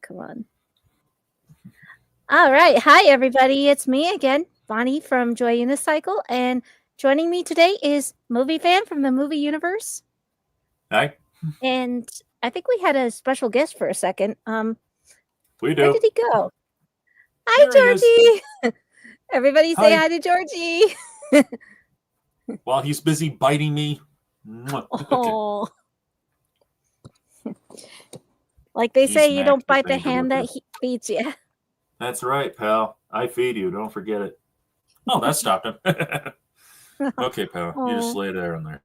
Come on. All right. Hi, everybody. It's me again, Bonnie from Joy Unicycle. And joining me today is Movie Fan from the movie universe. Hi. And I think we had a special guest for a second. We Where do. did he go? Here he is. Hi, Georgie. Everybody say Hi. hi to Georgie. While he's busy biting me. Okay. Oh. Like they say, you don't bite the hand that feeds you. That's right, pal. I feed you. Don't forget it. Oh, that stopped him. Okay, pal. Oh. You just lay there on there.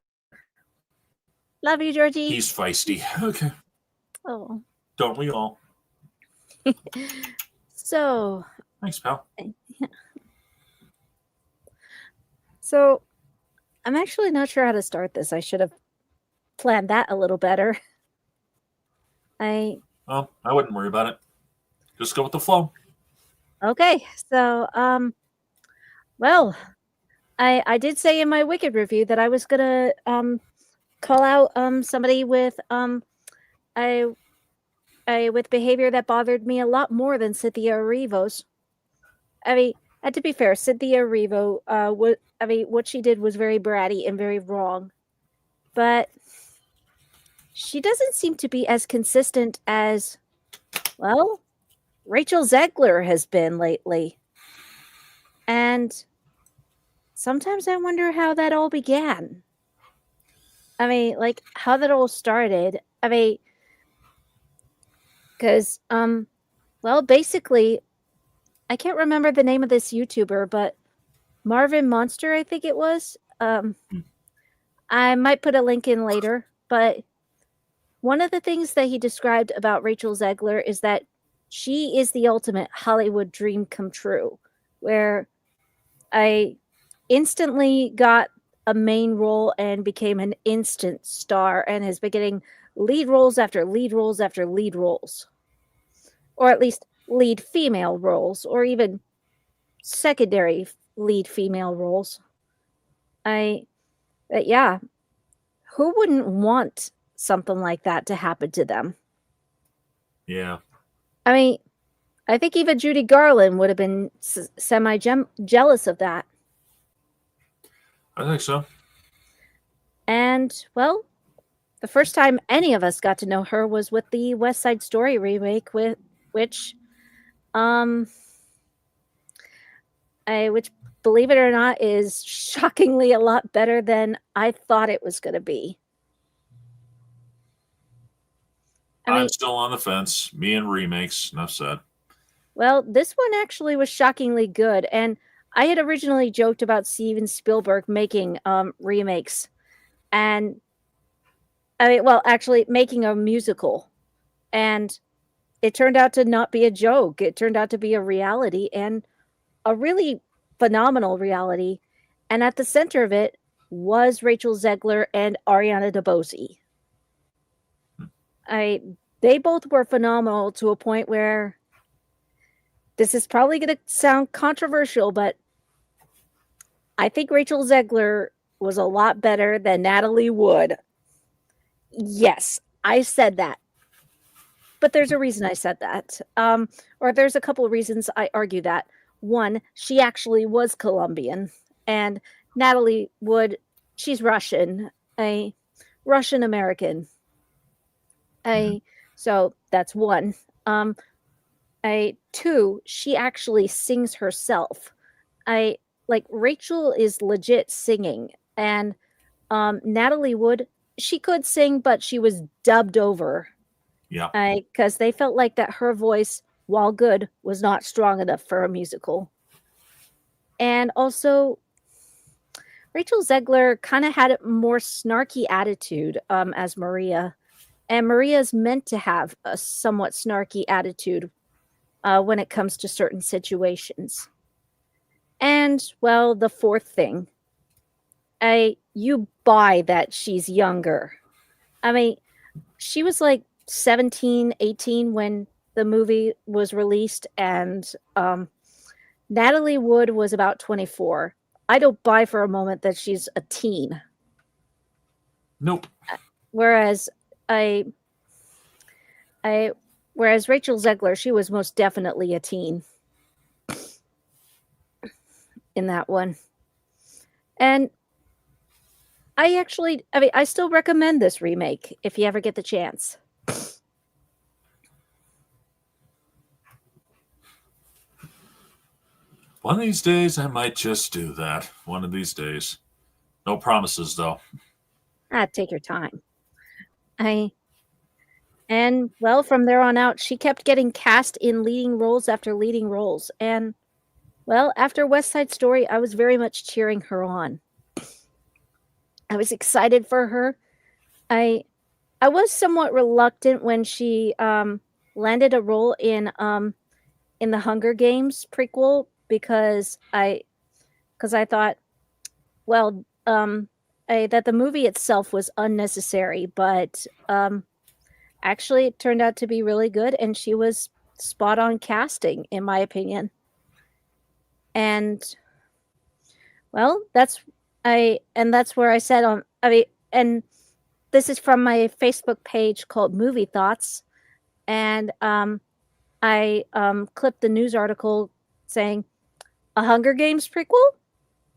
Love you, Georgie. He's feisty. Okay. Oh. Don't we all? So. Thanks, pal. So, I'm actually not sure how to start this. I should have planned that a little better. Well, I wouldn't worry about it. Just go with the flow. Okay, so well, I did say in my Wicked review that I was gonna call out somebody with with behavior that bothered me a lot more than Cynthia Erivo's. I mean, and to be fair, Cynthia Erivo, what she did was very bratty and very wrong, but she doesn't seem to be as consistent as, well, Rachel Zegler has been lately. And sometimes I wonder how that all began. I mean, like, how that all started. I mean, because, well, basically, I can't remember the name of this YouTuber, but Marvin Monster, I think it was. I might put a link in later, but one of the things that he described about Rachel Zegler is that she is the ultimate Hollywood dream come true, where I instantly got a main role and became an instant star and has been getting lead roles after lead roles after lead roles. Or at least lead female roles, or even secondary lead female roles. Yeah, who wouldn't want something like that to happen to them? Yeah. I mean, I think even Judy Garland would have been semi-jealous of that. I think so. And, well, the first time any of us got to know her was with the West Side Story remake, which, believe it or not, is shockingly a lot better than I thought it was going to be. I'm still on the fence. Me and remakes, enough said. Well, this one actually was shockingly good, and I had originally joked about Steven Spielberg making remakes, and actually making a musical, and it turned out to not be a joke. It turned out to be a reality, and a really phenomenal reality. And at the center of it was Rachel Zegler and Ariana DeBose. They both were phenomenal to a point where this is probably going to sound controversial, but I think Rachel Zegler was a lot better than Natalie Wood. Yes, I said that. But there's a reason I said that. Or there's a couple of reasons I argue that. One, she actually was Colombian. And Natalie Wood, she's Russian. A Russian American. So that's one. Two, she actually sings herself. Rachel is legit singing, and Natalie Wood, she could sing, but she was dubbed over. Yeah. Because they felt like that her voice, while good, was not strong enough for a musical. And also, Rachel Zegler kind of had a more snarky attitude as Maria. And Maria's meant to have a somewhat snarky attitude when it comes to certain situations. And, well, the fourth thing, you buy that she's younger. I mean, she was like 17, 18 when the movie was released, and Natalie Wood was about 24. I don't buy for a moment that she's a teen. Nope. Whereas Whereas Rachel Zegler, she was most definitely a teen in that one. And I still recommend this remake if you ever get the chance. One of these days, I might just do that. One of these days. No promises, though. Take your time. And well, from there on out, she kept getting cast in leading roles after leading roles. And well, after West Side Story, I was very much cheering her on. I was excited for her. I was somewhat reluctant when she landed a role in the Hunger Games prequel because I thought, well, that the movie itself was unnecessary, but actually it turned out to be really good, and she was spot on casting, in my opinion. And well, that's where I said and this is from my Facebook page called Movie Thoughts, and I clipped the news article saying a Hunger Games prequel.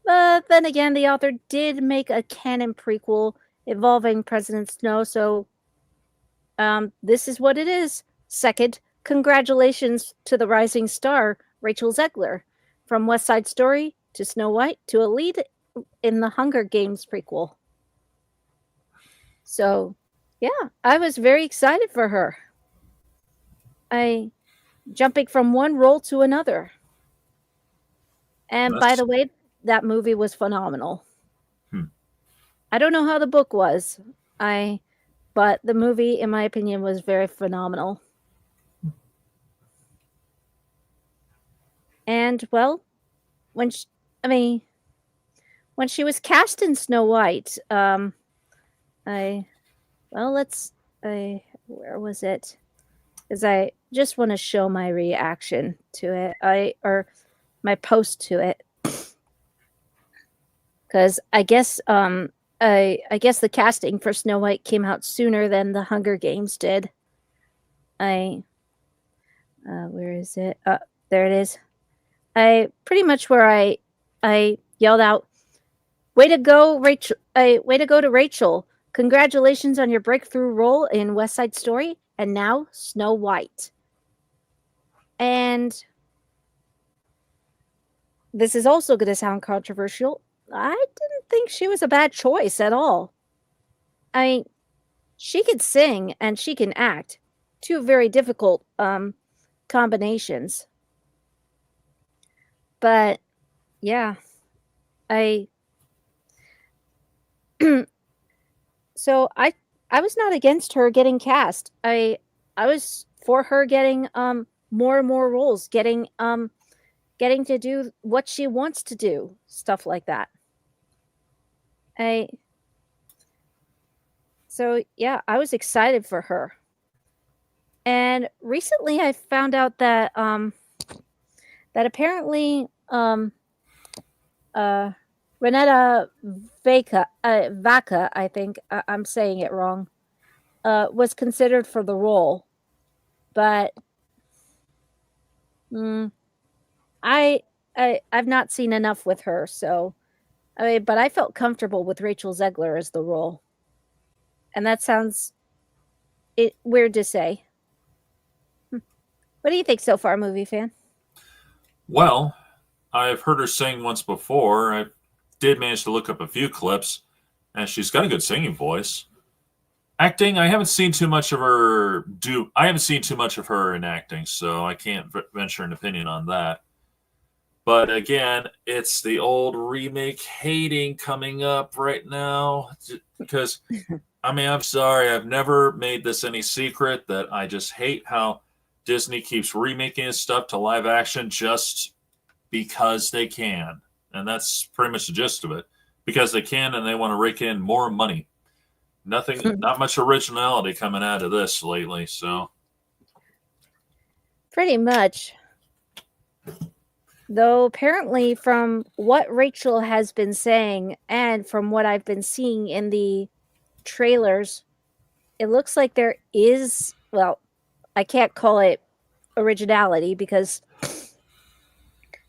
But then again, the author did make a canon prequel involving President Snow, so this is what it is. Second, congratulations to the rising star, Rachel Zegler, from West Side Story to Snow White to a lead in the Hunger Games prequel. So, yeah, I was very excited for her. Jumping from one role to another. And by the way, that movie was phenomenal. I don't know how the book was. But the movie, in my opinion, was very phenomenal. And well, when she was cast in Snow White, where was it? Because I just want to show my reaction to it. My post to it. Because I guess the casting for Snow White came out sooner than the Hunger Games did. Where is it? There it is. Pretty much where I yelled out, "Way to go, Rachel! Way to go to Rachel! Congratulations on your breakthrough role in West Side Story, and now Snow White." And this is also going to sound controversial. I didn't think she was a bad choice at all. She could sing and she can act. Two very difficult combinations. But yeah, so I was not against her getting cast. I was for her getting more and more roles, getting to do what she wants to do, stuff like that. So yeah, I was excited for her. And recently I found out that apparently Renata Vaca, I think I'm saying it wrong, was considered for the role, but I've not seen enough with her, so but I felt comfortable with Rachel Zegler as the role, and that sounds weird to say. What do you think so far, movie fan? Well, I've heard her sing once before. I did manage to look up a few clips, and she's got a good singing voice. Acting, I haven't seen too much of her in acting, so I can't venture an opinion on that. But again, it's the old remake hating coming up right now. Because, I'm sorry, I've never made this any secret that I just hate how Disney keeps remaking his stuff to live action just because they can. And that's pretty much the gist of it. Because they can and they want to rake in more money. Not much originality coming out of this lately, so. Pretty much. Though apparently from what Rachel has been saying and from what I've been seeing in the trailers, it looks like there is, well, I can't call it originality because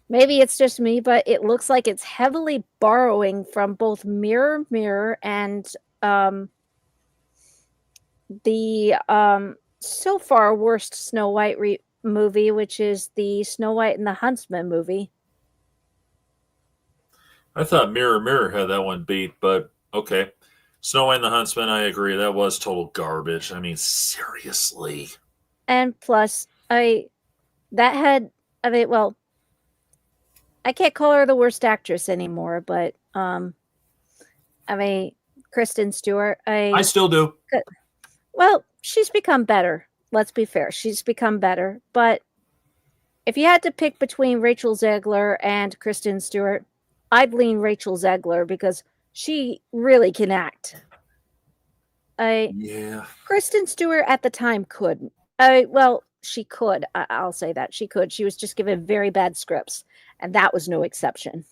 maybe it's just me, but it looks like it's heavily borrowing from both Mirror Mirror and the so far worst Snow White movie, which is the Snow White and the Huntsman movie. I thought Mirror Mirror had that one beat, but okay. Snow White and the Huntsman, I agree. That was total garbage. I mean, seriously. And plus, I mean, well, I can't call her the worst actress anymore, but I mean, Kristen Stewart. I still do. Well, she's become better. Let's be fair, she's become better. But if you had to pick between Rachel Zegler and Kristen Stewart, I'd lean Rachel Zegler because she really can act. Yeah. Kristen Stewart at the time couldn't. Well, she could. I'll say that she could. She was just given very bad scripts, and that was no exception.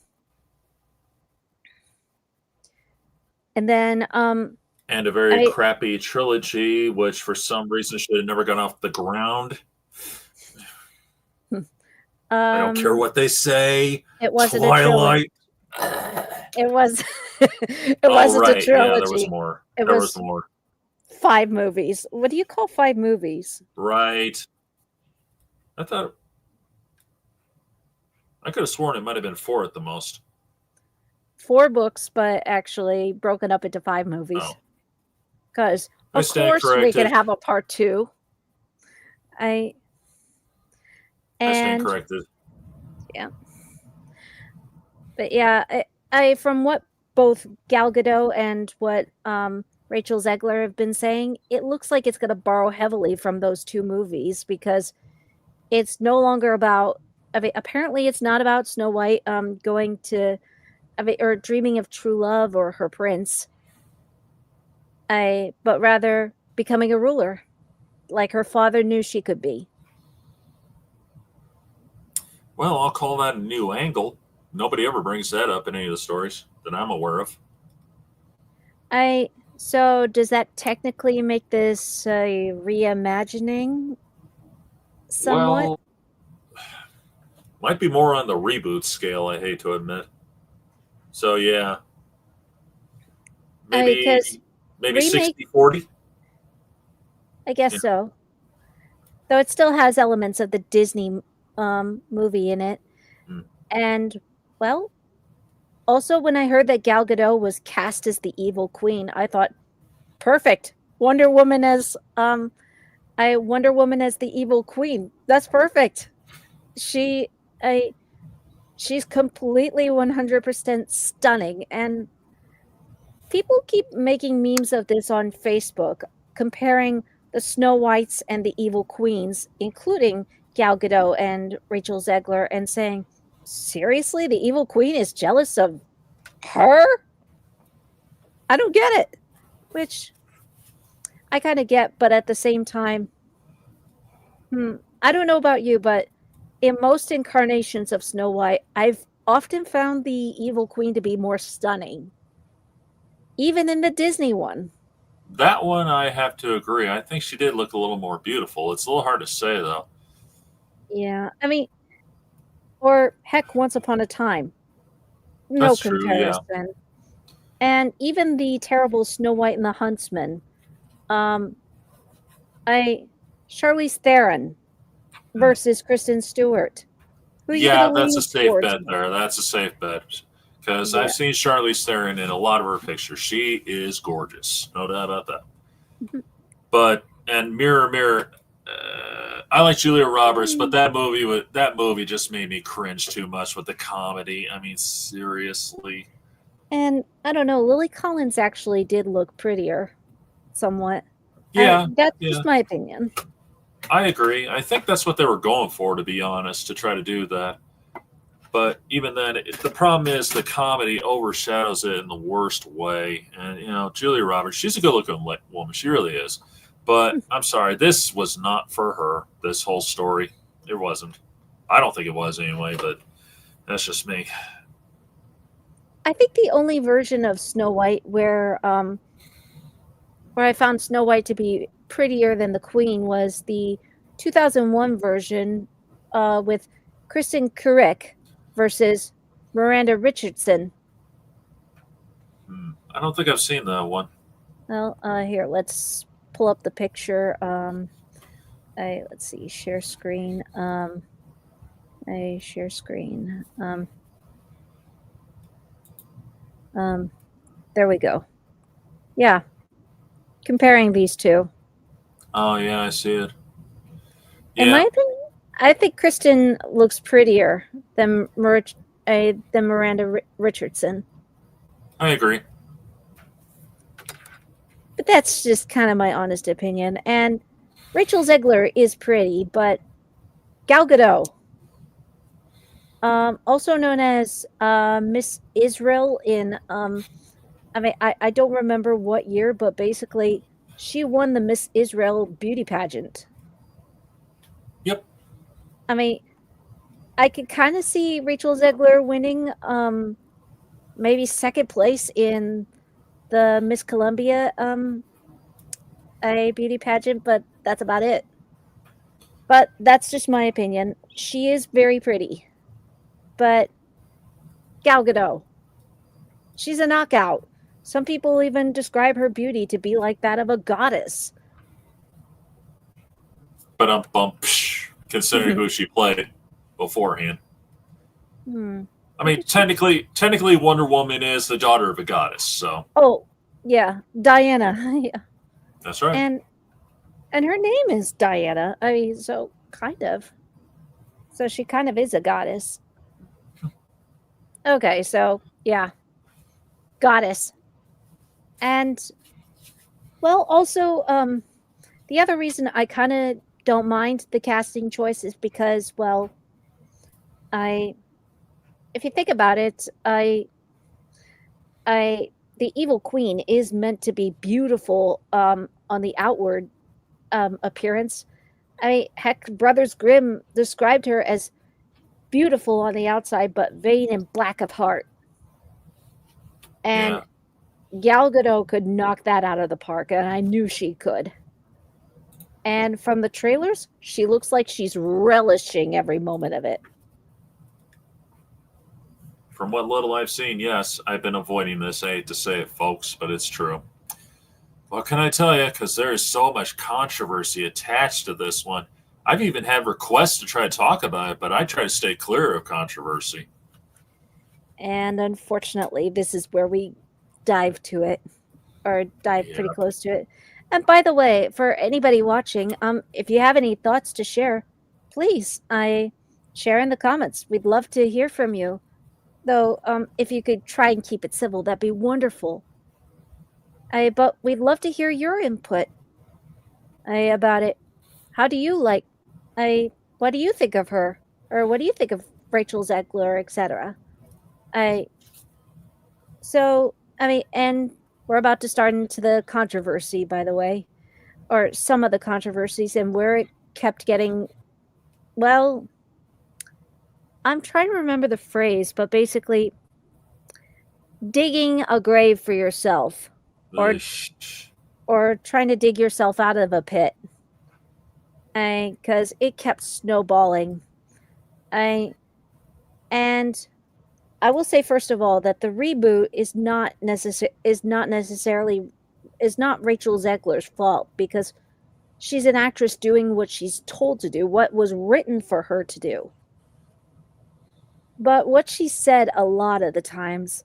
And then, and a very crappy trilogy, which for some reason should have never gone off the ground. I don't care what they say. It wasn't Twilight. A trilogy. It was. It wasn't a trilogy. Yeah, there was more. There was more. 5 movies. What do you call 5 movies? Right. I thought I could have sworn it might have been 4 at the most. 4 books, but actually broken up into 5 movies. Because of course we could have a part 2. I stand corrected. Yeah. But yeah, I from what both Gal Gadot and what Rachel Zegler have been saying, it looks like it's going to borrow heavily from those 2 movies because it's no longer about. I mean, apparently, it's not about Snow White going to, or dreaming of true love or her prince. But rather becoming a ruler, like her father knew she could be. Well, I'll call that a new angle. Nobody ever brings that up in any of the stories that I'm aware of. So does that technically make this a reimagining? Somewhat? Well, might be more on the reboot scale, I hate to admit. So yeah. Maybe 60-40? I guess so. Though it still has elements of the Disney movie in it. And, well, also when I heard that Gal Gadot was cast as the evil queen, I thought, perfect. Wonder Woman as the evil queen. That's perfect. She's completely 100% stunning, and people keep making memes of this on Facebook, comparing the Snow Whites and the evil queens, including Gal Gadot and Rachel Zegler, and saying, seriously, the evil queen is jealous of her? I don't get it. Which I kind of get, but at the same time, I don't know about you, but in most incarnations of Snow White, I've often found the evil queen to be more stunning. Even in the Disney one. That one, I have to agree. I think she did look a little more beautiful. It's a little hard to say, though. Yeah, I mean, or heck, Once Upon a Time. No That's comparison. True, yeah. And even the terrible Snow White and the Huntsman. Charlize Theron versus Kristen Stewart. That's a safe bet there. That's a safe bet. Because I've seen Charlize Theron in a lot of her pictures. She is gorgeous. No doubt about that. But, and Mirror, Mirror, I like Julia Roberts, but that movie just made me cringe too much with the comedy. I mean, seriously. And I don't know, Lily Collins actually did look prettier, somewhat. Yeah. That's just my opinion. I agree. I think that's what they were going for, to be honest, to try to do that. But even then, the problem is the comedy overshadows it in the worst way. And, Julia Roberts, she's a good-looking woman. She really is. But I'm sorry, this was not for her, this whole story. It wasn't. I don't think it was anyway, but that's just me. I think the only version of Snow White where I found Snow White to be prettier than the Queen was the 2001 version with Kristen Curick versus Miranda Richardson. I don't think I've seen that one. Well, here, let's pull up the picture. Let's see, share screen. I share screen. There we go. Yeah, comparing these two. Oh yeah, I see it. In my Yeah, opinion, I think Kristen looks prettier than Miranda Richardson. I agree. But that's just kind of my honest opinion. And Rachel Zegler is pretty, but Gal Gadot, also known as Miss Israel in, I don't remember what year, but basically she won the Miss Israel beauty pageant. Yep. I mean, I could kind of see Rachel Zegler winning maybe second place in the Miss Columbia a beauty pageant, but that's about it. But that's just my opinion. She is very pretty. But Gal Gadot, she's a knockout. Some people even describe her beauty to be like that of a goddess. But considering who she played beforehand. I mean, technically, Wonder Woman is the daughter of a goddess, so. Oh, yeah, Diana. Yeah. That's right. And her name is Diana. I mean, so kind of. So she kind of is a goddess. Okay, so yeah, goddess. And well, also, the other reason I kind of don't mind the casting choice is because, well, if you think about it, the evil queen is meant to be beautiful on the outward appearance. Heck, Brothers Grimm described her as beautiful on the outside, but vain and black of heart. And Gal Gadot could knock that out of the park, and I knew she could. And from the trailers, she looks like she's relishing every moment of it. From what little I've seen, yes, I've been avoiding this. I hate to say it, folks, but it's true. What can I tell you? Because there is so much controversy attached to this one. I've even had requests to try to talk about it, but I try to stay clear of controversy. And unfortunately, this is where we dive to it, or dive pretty close to it. And by the way, for anybody watching, if you have any thoughts to share, please, share in the comments. We'd love to hear from you. Though, if you could try and keep it civil, that'd be wonderful. But we'd love to hear your input about it. How do you like? What do you think of her, or what do you think of Rachel Zegler, etc.? And we're about to start into the controversy, by the way, or some of the controversies, and where it kept getting. Well, I'm trying to remember the phrase, but basically, digging a grave for yourself, or trying to dig yourself out of a pit, because it kept snowballing. And I will say first of all that the reboot is not Rachel Zegler's fault, because she's an actress doing what she's told to do, what was written for her to do. But what she said a lot of the times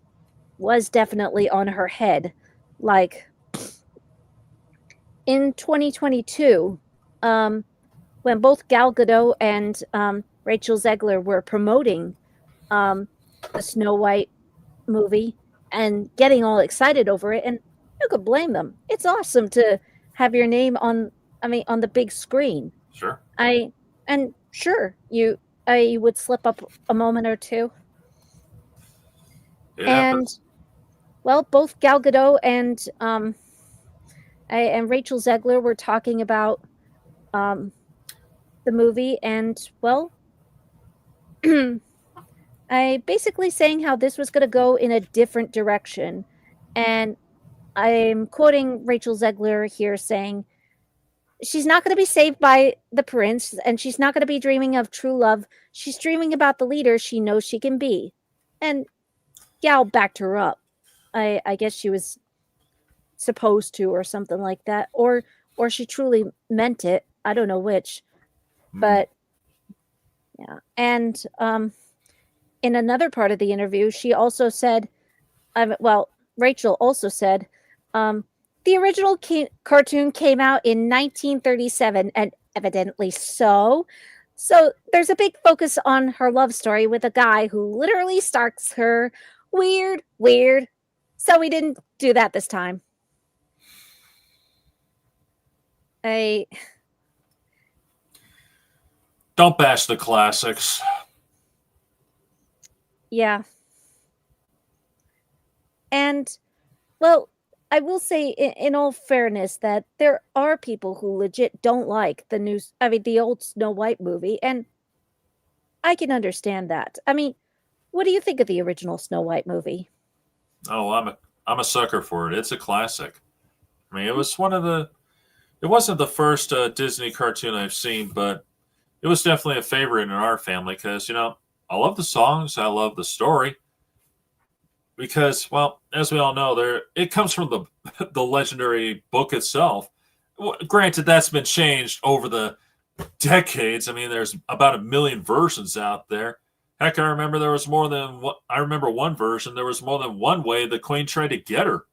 was definitely on her head. Like in 2022, when both Gal Gadot and Rachel Zegler were promoting the Snow White movie and getting all excited over it, and who could blame them? It's awesome to have your name on the big screen. Sure. You would slip up a moment or two. Well, both Gal Gadot and Rachel Zegler were talking about the movie, and well, I basically saying how this was going to go in a different direction. And I'm quoting Rachel Zegler here saying, she's not going to be saved by the prince, and she's not going to be dreaming of true love. She's dreaming about the leader she knows she can be. And Gal backed her up. I guess she was supposed to, or something like that, or she truly meant it. I don't know which, but yeah. And in another part of the interview, she also said, well, Rachel also said, the original cartoon came out in 1937, and evidently so. So there's a big focus on her love story with a guy who literally stalks her. Weird, weird. So we didn't do that this time. Don't bash the classics. Yeah. And, well, I will say, in all fairness, that there are people who legit don't like the old Snow White movie, and I can understand that. I mean, what do you think of the original Snow White movie? Oh, I'm a sucker for it. It's a classic. I mean, it was one of the. It wasn't the first Disney cartoon I've seen, but it was definitely a favorite in our family because I love the songs, I love the story. Because, well, as we all know, it comes from the legendary book itself. Granted, that's been changed over the decades. I mean, there's about 1 million versions out there. Heck, I remember there was more than one. I remember one version. There was more than one way the queen tried to get her,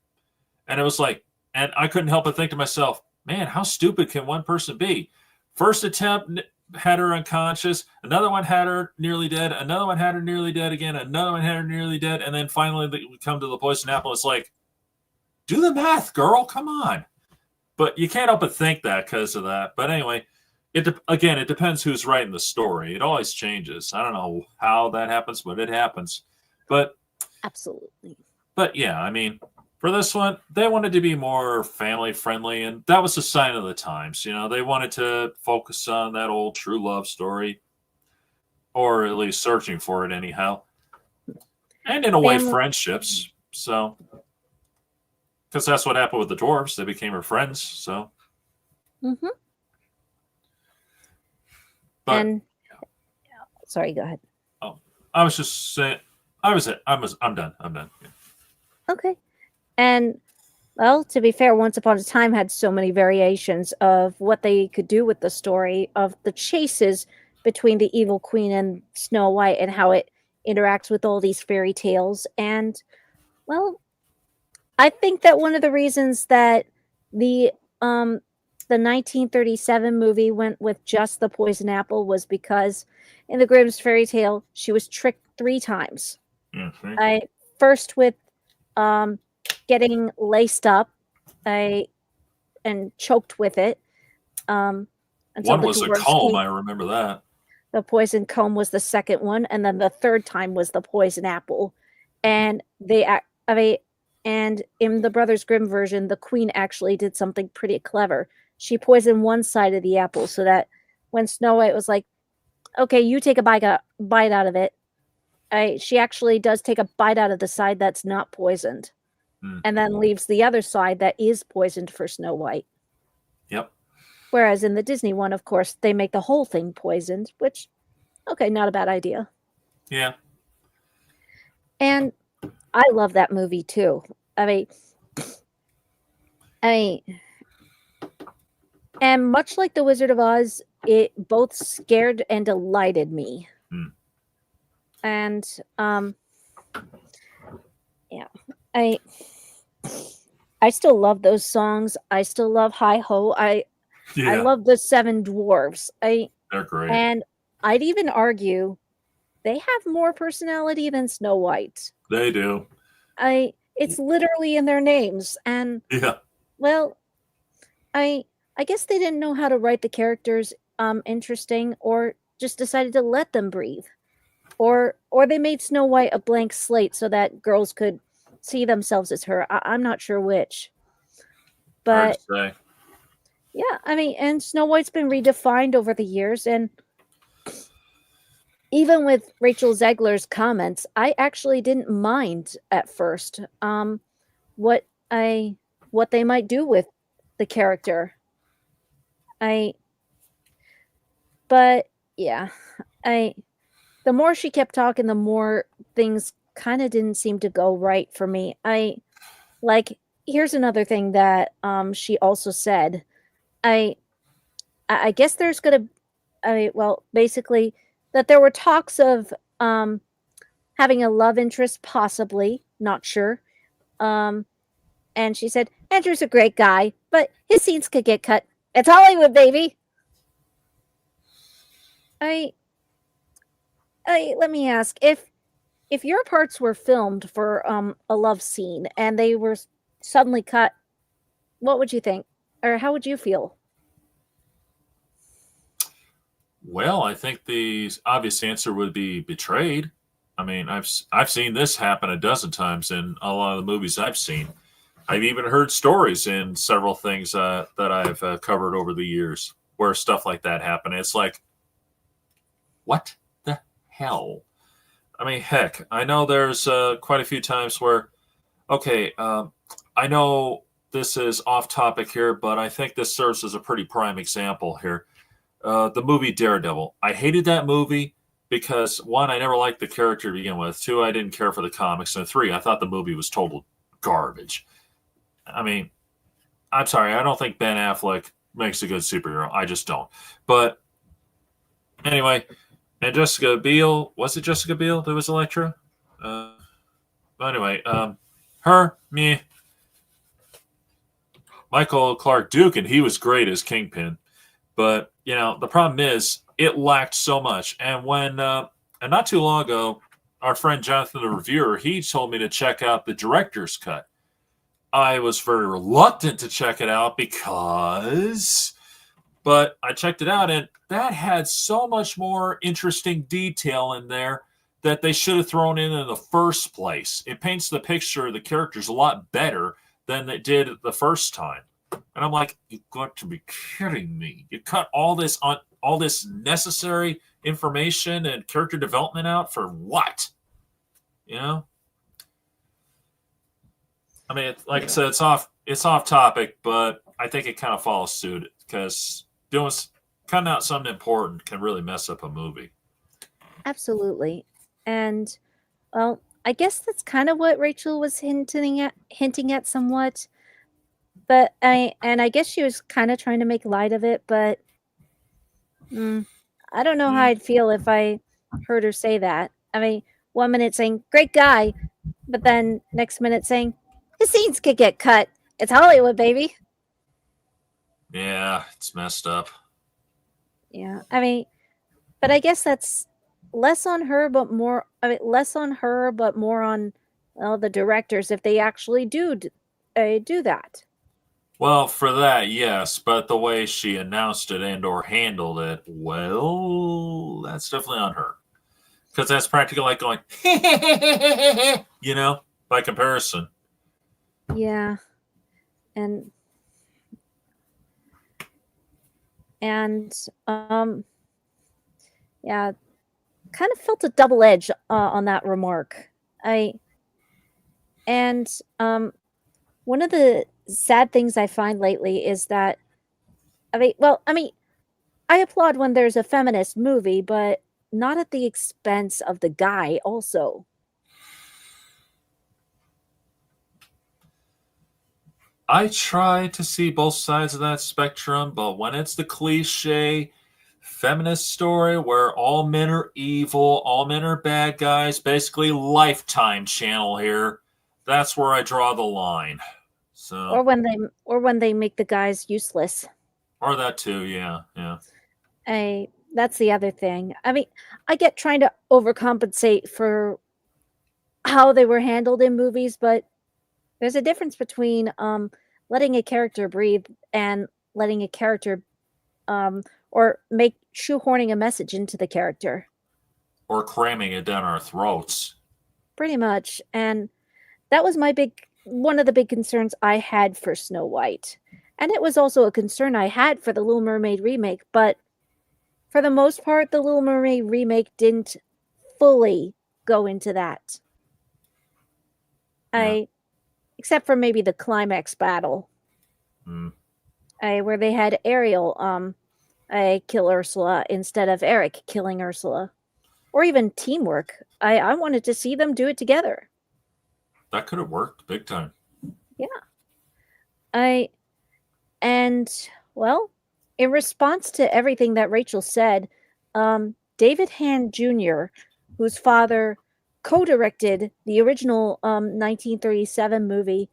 and it was like, and I couldn't help but think to myself, man, how stupid can one person be? First attempt had her unconscious. Another one had her nearly dead. Another one had her nearly dead again. Another one had her nearly dead. And then finally we come to the poison apple. It's like, do the math, girl. Come on. But you can't help but think that because of that. But anyway, it depends who's writing the story. It always changes. I don't know how that happens, but it happens. But absolutely. But yeah, I mean, for this one, they wanted to be more family friendly, and that was a sign of the times. They wanted to focus on that old true love story, or at least searching for it anyhow. And in a way, friendships. So, because that's what happened with the dwarves. They became her friends. So. Mm-hmm. But, sorry, go ahead. Oh, I was just saying. I'm done. Yeah. Okay. And, well, to be fair, Once Upon a Time had so many variations of what they could do with the story of the chases between the evil queen and Snow White and how it interacts with all these fairy tales. And, well, I think that one of the reasons that the 1937 movie went with just the poison apple was because in the Grimm's fairy tale, she was tricked 3 times. Mm-hmm. First with getting laced up and choked with it. One was a comb, I remember that. The poison comb was the second one, and then the third time was the poison apple. And and in the Brothers Grimm version, the queen actually did something pretty clever. She poisoned one side of the apple so that when Snow White was like, okay, you take a bite out of it, she actually does take a bite out of the side that's not poisoned. And then leaves the other side that is poisoned for Snow White. Yep. Whereas in the Disney one, of course, they make the whole thing poisoned, which, okay, not a bad idea. Yeah. And I love that movie too. I mean, and much like The Wizard of Oz, it both scared and delighted me. And, yeah, I still love those songs. I still love Hi Ho. I love the Seven Dwarves. They're great. And I'd even argue they have more personality than Snow White. They do. It's literally in their names. And yeah. Well, I guess they didn't know how to write the characters interesting, or just decided to let them breathe. Or they made Snow White a blank slate so that girls could see themselves as her. I'm not sure which. But yeah, I mean, and Snow White's been redefined over the years, and even with Rachel Zegler's comments, I actually didn't mind at first what they might do with the character. I but yeah, I the more she kept talking, the more things kind of didn't seem to go right for me. Like here's another thing that she also said. I I guess there's gonna well, basically that there were talks of having a love interest, possibly, not sure. Um, and she said, Andrew's a great guy, but his scenes could get cut. It's Hollywood, baby. I let me ask, if your parts were filmed for a love scene and they were suddenly cut, what would you think? Or how would you feel? Well, I think the obvious answer would be betrayed. I mean, I've seen this happen a dozen times in a lot of the movies I've seen. I've even heard stories in several things that I've covered over the years where stuff like that happened. It's like, what the hell? I mean, heck, I know there's quite a few times where, okay, I know this is off topic here, but I think this serves as a pretty prime example here. The movie Daredevil. I hated that movie because one, I never liked the character to begin with. Two, I didn't care for the comics, and three, I thought the movie was total garbage. I mean, I'm sorry, I don't think Ben Affleck makes a good superhero. I just don't. But anyway, and Jessica Biel, was it Jessica Biel that was Elektra? Anyway, her, me, Michael Clark Duke, and he was great as Kingpin. But the problem is it lacked so much. And and not too long ago, our friend Jonathan the reviewer, he told me to check out the director's cut. I was very reluctant to check it out but I checked it out, and that had so much more interesting detail in there that they should have thrown in the first place. It paints the picture of the characters a lot better than it did the first time. And I'm like, you've got to be kidding me. You cut all this necessary information and character development out for what? You know? I mean, like I said, it's off topic, but I think it kind of follows suit because cutting out something important can really mess up a movie. Absolutely. And well, I guess that's kind of what Rachel was hinting at somewhat. But I guess she was kind of trying to make light of it, but I don't know how Yeah. I'd feel if I heard her say that. I mean, one minute saying great guy, but then next minute saying his scenes could get cut. It's Hollywood, baby. Yeah, it's messed up. Yeah, I mean, but I guess that's less on her, but more. I mean, less on her, but more on the directors if they actually do that. Well, for that, yes, but the way she announced it and or handled it, well, that's definitely on her. Because that's practically like going, by comparison. Yeah, and and yeah, kind of felt a double edge on that remark. I and one of the sad things I find lately is that I applaud when there's a feminist movie, but not at the expense of the guy. Also, I try to see both sides of that spectrum, but when it's the cliche feminist story where all men are evil, all men are bad guys, basically Lifetime channel here, that's where I draw the line. or So, when they make the guys useless. or that too, yeah, yeah. I That's the other thing. I mean, I get trying to overcompensate for how they were handled in movies, but there's a difference between letting a character breathe and letting a character or make shoehorning a message into the character. Or cramming it down our throats. Pretty much. And that was my big one of the big concerns I had for Snow White. And it was also a concern I had for the Little Mermaid remake, but for the most part the Little Mermaid remake didn't fully go into that. Yeah. I Except for maybe the climax battle. Mm. where they had Ariel kill Ursula instead of Eric killing Ursula, or even teamwork. I wanted to see them do it together. That could have worked big time. Yeah. I and well, in response to everything that Rachel said, David Hand Jr., whose father co-directed the original 1937 movie,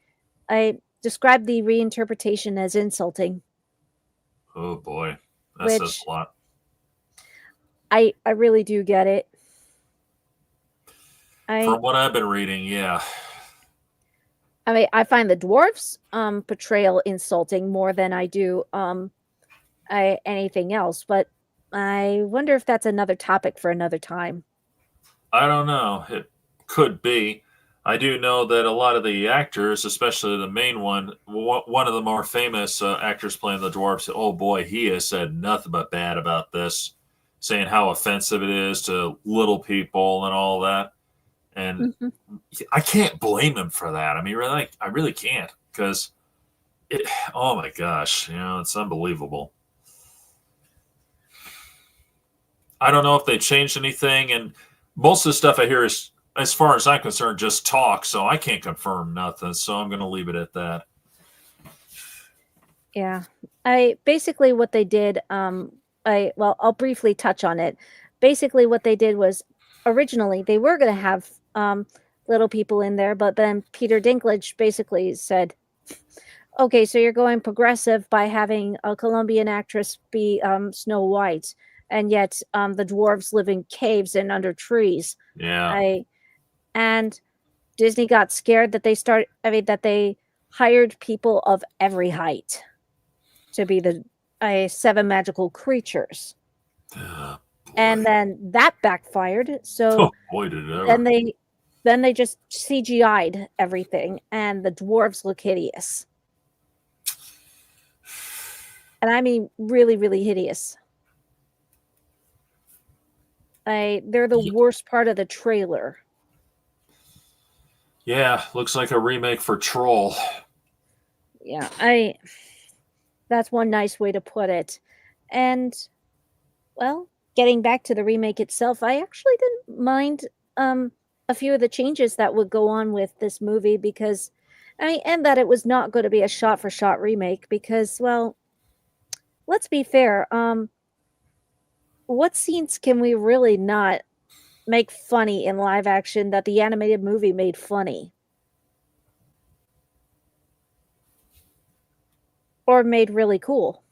I described the reinterpretation as insulting, Oh boy, that says which a lot. I really do get it. From what I've been reading, yeah. I mean, I find the dwarves portrayal insulting more than I do anything else, but I wonder if that's another topic for another time. I don't know. It could be. I do know that a lot of the actors, especially the main one of the more famous actors playing the dwarves, oh boy, he has said nothing but bad about this, saying how offensive it is to little people and all that. And I can't blame him for that. I mean, really, I really can't, because oh my gosh, it's unbelievable. I don't know if they changed anything, and most of the stuff I hear is, as far as I'm concerned, just talk. So I can't confirm nothing. So I'm going to leave it at that. Yeah, I basically what they did. I'll briefly touch on it. Basically, what they did was originally they were going to have little people in there, but then Peter Dinklage basically said, "Okay, so you're going progressive by having a Colombian actress be Snow White, and yet the dwarves live in caves and under trees." Yeah. And Disney got scared that that they hired people of every height to be the 7 magical creatures. And then that backfired. So oh boy, did it ever. then they just CGI'd everything, and the dwarves look hideous. And I mean really, really hideous. They're the worst part of the trailer. Yeah, looks like a remake for Troll. Yeah, that's one nice way to put it. And well, getting back to the remake itself, I actually didn't mind a few of the changes that would go on with this movie, because and that it was not going to be a shot for shot remake, because, well, let's be fair, what scenes can we really not make funny in live action that the animated movie made funny? Or made really cool?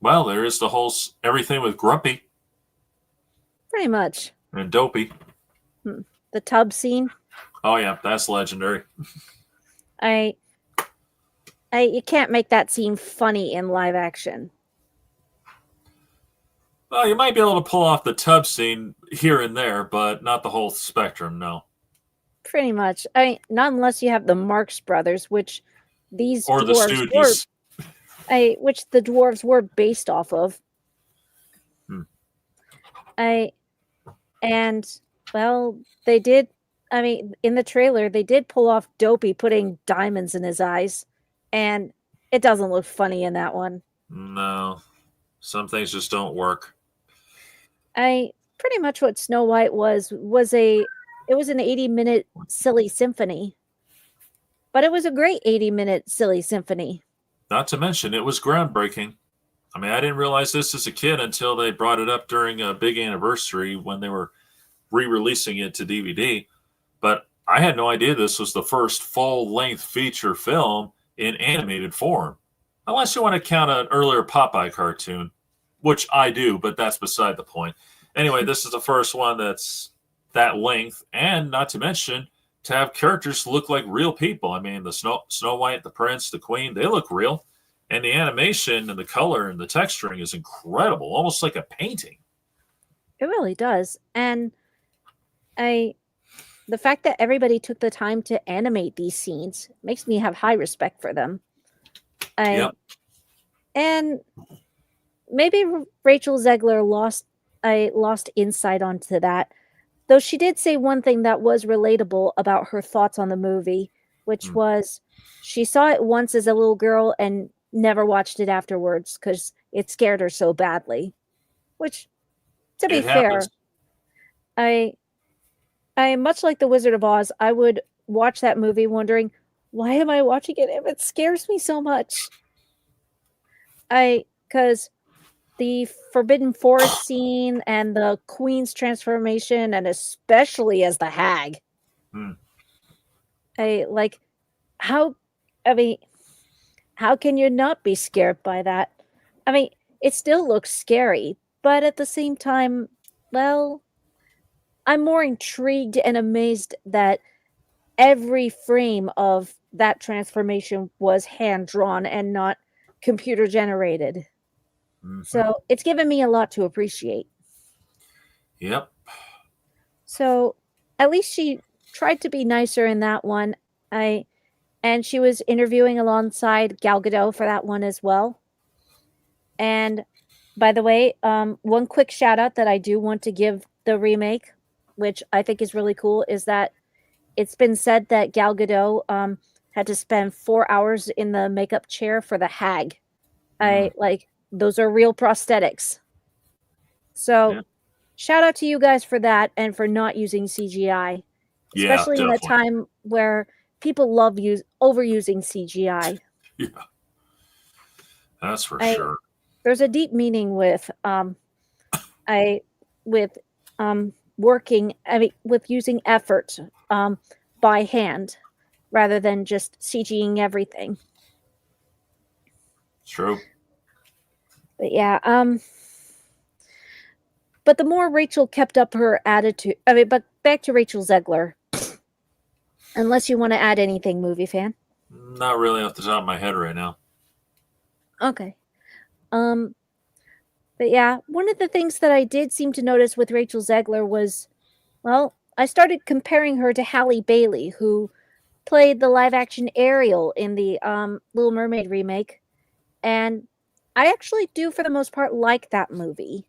Well, there is the whole everything with Grumpy Pretty much. and Dopey. The tub scene. Oh yeah, that's legendary. You can't make that scene funny in live action. Well, you might be able to pull off the tub scene here and there, but not the whole spectrum, no. Pretty much. Not unless you have the Marx Brothers, which these or dwarves the Stooges. which the dwarves were based off of. And well, they did. I mean, in the trailer, they did pull off Dopey putting diamonds in his eyes, and it doesn't look funny in that one. No, some things just don't work. Pretty much what Snow White was an 80-minute silly symphony, but it was a great 80-minute silly symphony. Not to mention, it was groundbreaking. I mean, I didn't realize this as a kid until they brought it up during a big anniversary when they were re-releasing it to DVD. But I had no idea this was the first full-length feature film in animated form. Unless you want to count an earlier Popeye cartoon, which I do, but that's beside the point. Anyway, this is the first one that's that length, and not to mention to have characters look like real people. I mean, the Snow White, the Prince, the Queen, they look real. And the animation and the color and the texturing is incredible, almost like a painting. It really does. And the fact that everybody took the time to animate these scenes makes me have high respect for them. Yep. And maybe Rachel Zegler lost insight onto that. Though she did say one thing that was relatable about her thoughts on the movie. which was she saw it once as a little girl and never watched it afterwards because it scared her so badly. Which, to be It fair, happens. I much like The Wizard of Oz, I would watch that movie wondering, why am I watching it if it scares me so much? Because the Forbidden Forest scene and the Queen's transformation, and especially as the hag, Hmm. I like how, I mean, how can you not be scared by that? I mean, it still looks scary, but at the same time, well, I'm more intrigued and amazed that every frame of that transformation was hand drawn and not computer generated. Mm-hmm. So it's given me a lot to appreciate. Yep. So at least she tried to be nicer in that one. And she was interviewing alongside Gal Gadot for that one as well. And by the way, one quick shout out that I do want to give the remake, which I think is really cool, is that it's been said that Gal Gadot had to spend 4 hours in the makeup chair for the hag. I like those are real prosthetics. So Yeah. shout out to you guys for that and for not using CGI, Yeah, especially in a definitely. time where people love overusing CGI. Yeah, that's for I sure. There's a deep meaning with I with working, I mean, with using effort by hand rather than just CGing everything. True. But yeah, but the more Rachel kept up her attitude, I mean, but back to Rachel Zegler. Unless you want to add anything, movie fan. Not really off the top of my head right now. Okay. Um, but yeah, one of the things that I did seem to notice with Rachel Zegler was, well, I started comparing her to Halle Bailey, who played the live action Ariel in the Little Mermaid remake. And I actually do, for the most part, like that movie.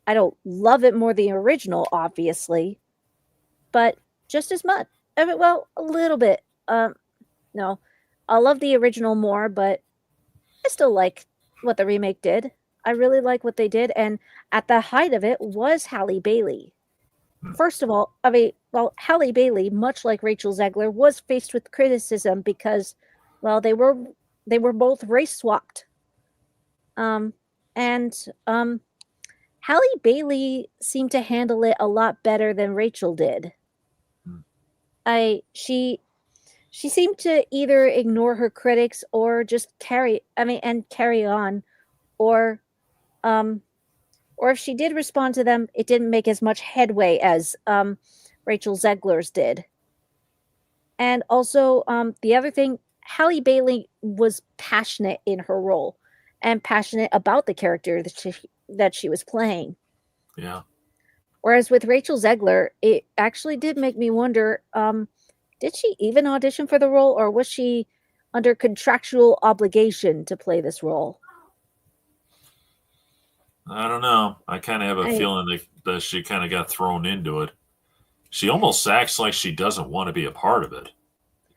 I don't love it more than the original, obviously, but just as much. I mean, well, a little bit. No, I love the original more, but I still like what the remake did. I really like what they did, and at the height of it was Halle Bailey. First of all, I mean, well, Halle Bailey, much like Rachel Zegler, was faced with criticism because, well, they were both race swapped. And Halle Bailey seemed to handle it a lot better than Rachel did. I she seemed to either ignore her critics or just carry on, or um or if she did respond to them, it didn't make as much headway as Rachel Zegler's did. And also, the other thing, Halle Bailey was passionate in her role and passionate about the character that she was playing. Yeah. Whereas with Rachel Zegler, it actually did make me wonder, did she even audition for the role, or was she under contractual obligation to play this role? I don't know. I kind of have a I feeling that she kind of got thrown into it. She almost acts like she doesn't want to be a part of it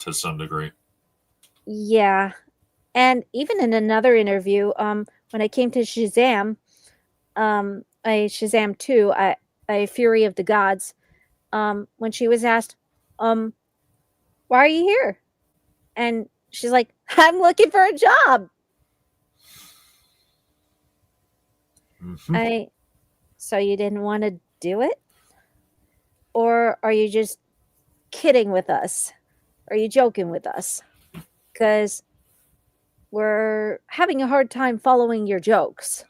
to some degree. Yeah. And even in another interview, when I came to Shazam, I Shazam 2, I Fury of the Gods, when she was asked, um, why are you here? And she's like, I'm looking for a job. Mm-hmm. So you didn't want to do it? Or are you just kidding with us? Are you joking with us? Because we're having a hard time following your jokes.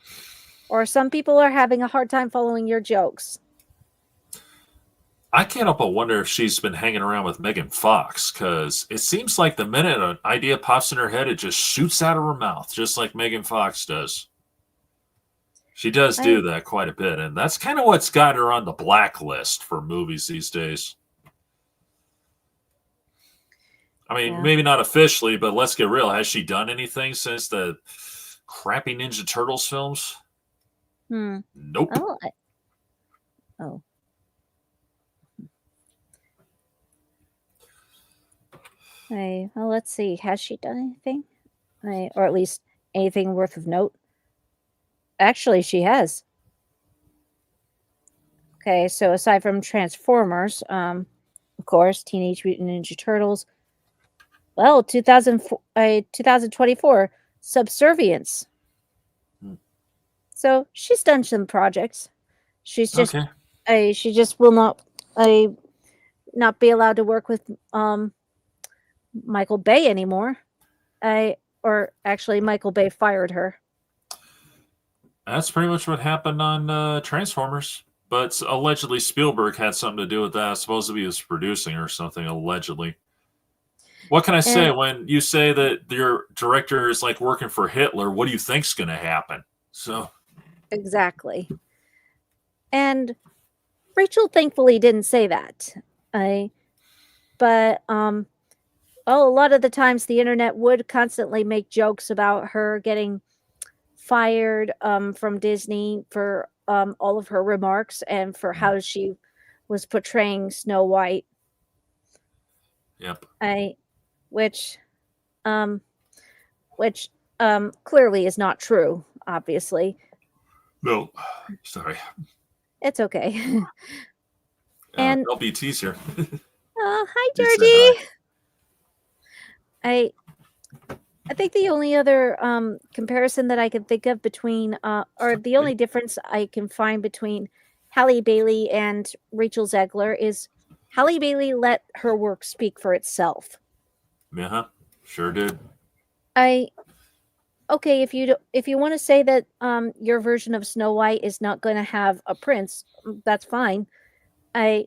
Or some people are having a hard time following your jokes. I can't help but wonder if she's been hanging around with Megan Fox because it seems like the minute an idea pops in her head, it just shoots out of her mouth, just like Megan Fox does. She does I do that quite a bit, and that's kind of what's got her on the blacklist for movies these days. I mean, yeah. maybe not officially, but let's get real. Has she done anything since the crappy Ninja Turtles films? Nope. Oh. Oh. Well, let's see. Has she done anything? Or at least anything worth of note? Actually, she has. Okay, so aside from Transformers, of course, Teenage Mutant Ninja Turtles. Well, 2024, Subservience. Hmm. So she's done some projects. She's just, Okay. she just will not be allowed to work with Michael Bay anymore. Or actually, Michael Bay fired her. That's pretty much what happened on Transformers. But allegedly Spielberg had something to do with that. Supposed to be his producing or something, allegedly. What can I say And when you say that your director is like working for Hitler? What do you think's going to happen? So, exactly. And Rachel thankfully didn't say that. But well, a lot of the times the internet would constantly make jokes about her getting fired from Disney for all of her remarks and for how she was portraying Snow White. yep. I which um which clearly is not true, obviously. No, sorry. It's okay. And LBT's here. hi He said hi. Georgie. I I think the only other comparison that I can think of between, or the only difference I can find between Halle Bailey and Rachel Zegler is Halle Bailey let her work speak for itself. Yeah, sure did. I okay if you want to say that your version of Snow White is not going to have a prince, that's fine. I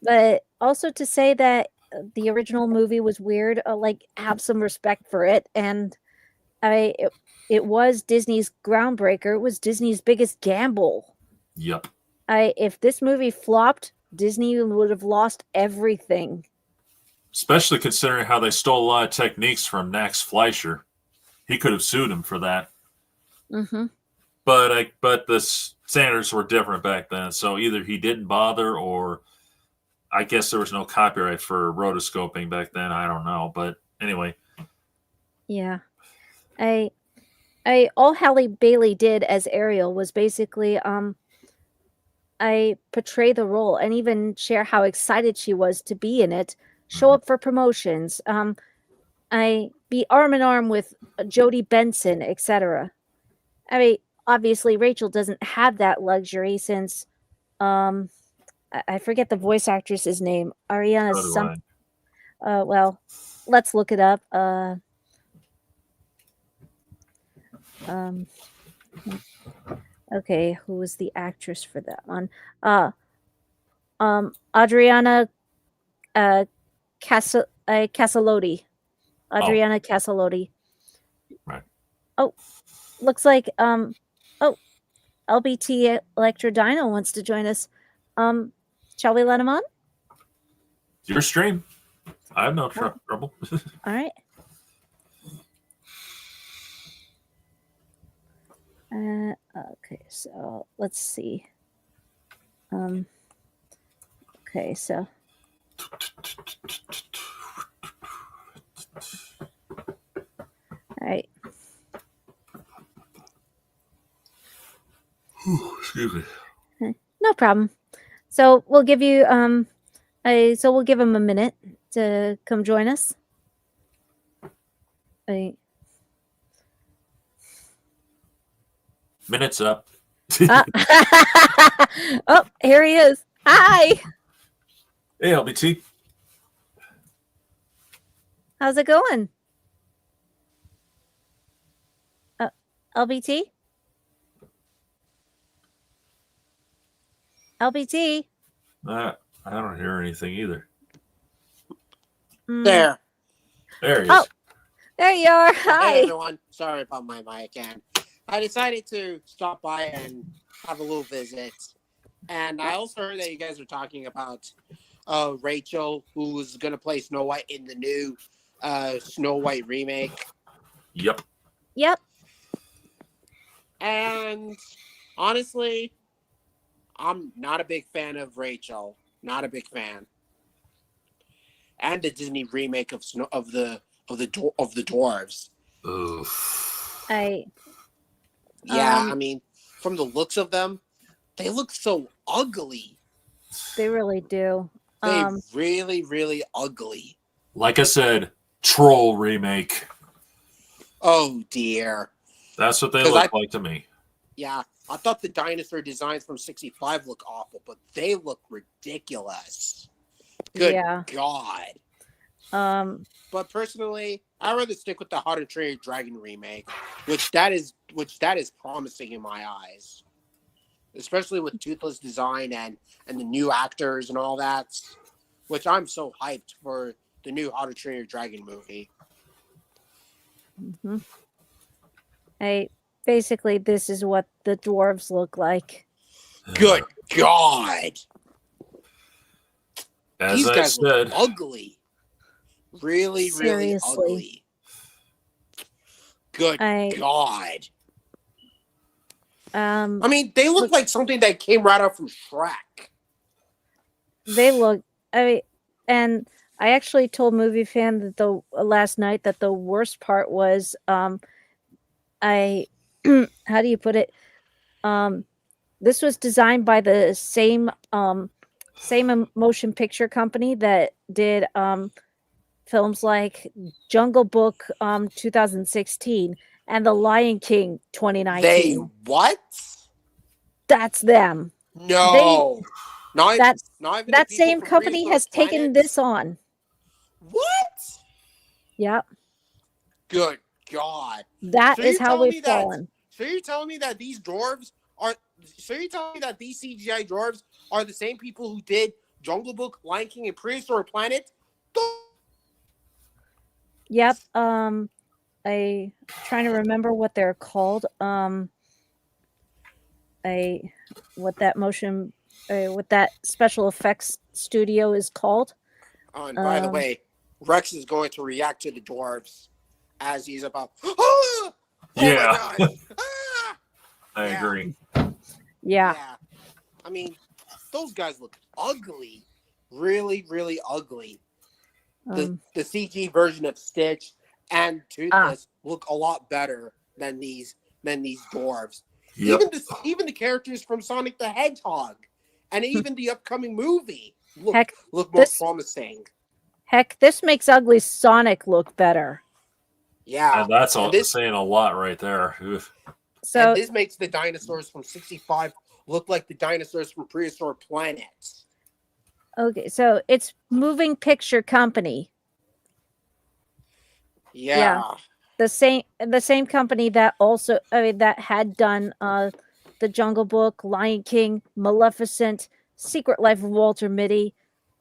But also to say that the original movie was weird, like have some respect for it. And I it, it was Disney's groundbreaker. It was Disney's biggest gamble. Yep. If this movie flopped, Disney would have lost everything. Especially considering how they stole a lot of techniques from Max Fleischer. He could have sued him for that. Mm-hmm. But the standards were different back then. So either he didn't bother, or I guess there was no copyright for rotoscoping back then. I don't know, but anyway. Yeah, I all Halle Bailey did as Ariel was basically I portray the role and even share how excited she was to be in it. Show up for promotions. I be arm in arm with Jodie Benson, etc. I mean, obviously Rachel doesn't have that luxury since I forget the voice actress's name. Ariana So do some I. well, let's look it up. Um okay, who was the actress for that one? Adriana uh Casaloti. Oh, Adriana Casaloti. right. Oh, looks like oh, LBT Electro Dino wants to join us. Shall we let him on? Your stream. I have no Oh, trouble. all right. Okay, so let's see. Okay, so all right. Excuse me. No problem. So we'll give you we'll give him a minute to come join us. Minutes up. Ah. Oh, here he is. Hi. Hey, LBT. How's it going? LBT? LBT? I don't hear anything either. There. There he Oh, is. there you are. Hi. Hey everyone. Sorry about my mic again. I decided to stop by and have a little visit. And I also heard that you guys were talking about Rachel, who's going to play Snow White in the new Snow White remake. Yep. Yep. And honestly, I'm not a big fan of Rachel. Not a big fan. and the Disney remake of the dwarves. Oof. Yeah, I mean, from the looks of them, they look so ugly. They really do. They really, really ugly. Like I said, troll remake. Oh dear. That's what they look like to me. Yeah, I thought the dinosaur designs from 65 look awful, but they look ridiculous. Good God. But personally, I'd rather stick with the How to Train Your Dragon remake, which that is promising in my eyes. Especially with Toothless design and the new actors and all that. Which I'm so hyped for the new How to Train Your Dragon movie. Mm-hmm. Basically, this is what the dwarves look like. Good God. As These I guys said, look ugly. Really, really ugly. Good God. I mean, they look like something that came right out from Shrek. They look. And I actually told Movie Fan that last night that the worst part was how do you put it? This was designed by the same motion picture company that did films like Jungle Book 2016 and The Lion King 2019. They what? That's them. No. That same company has taken this on. What? Yep. Good God. That is how we've fallen. So you're telling me that these dwarves are... So you're telling me that these CGI dwarves are the same people who did Jungle Book, Lion King, and Prehistoric Planet? Yep. I'm trying to remember what they're called. What that special effects studio is called. Oh, and by the way, Rex is going to react to the dwarves as he's about. Oh yeah. My gosh. I agree. Yeah. I mean, those guys look ugly. Really, really ugly. The CG version of Stitch and Toothless look a lot better than these dwarves. Yep. Even the characters from Sonic the Hedgehog and even the upcoming movie look more promising. Heck, this makes ugly Sonic look better. Yeah. And that's saying a lot right there. So and this makes the dinosaurs from 65 look like the dinosaurs from Prehistoric Planet. Okay, so it's Moving Picture Company. Yeah. The same company that also that had done the Jungle Book, Lion King, Maleficent, Secret Life of Walter Mitty,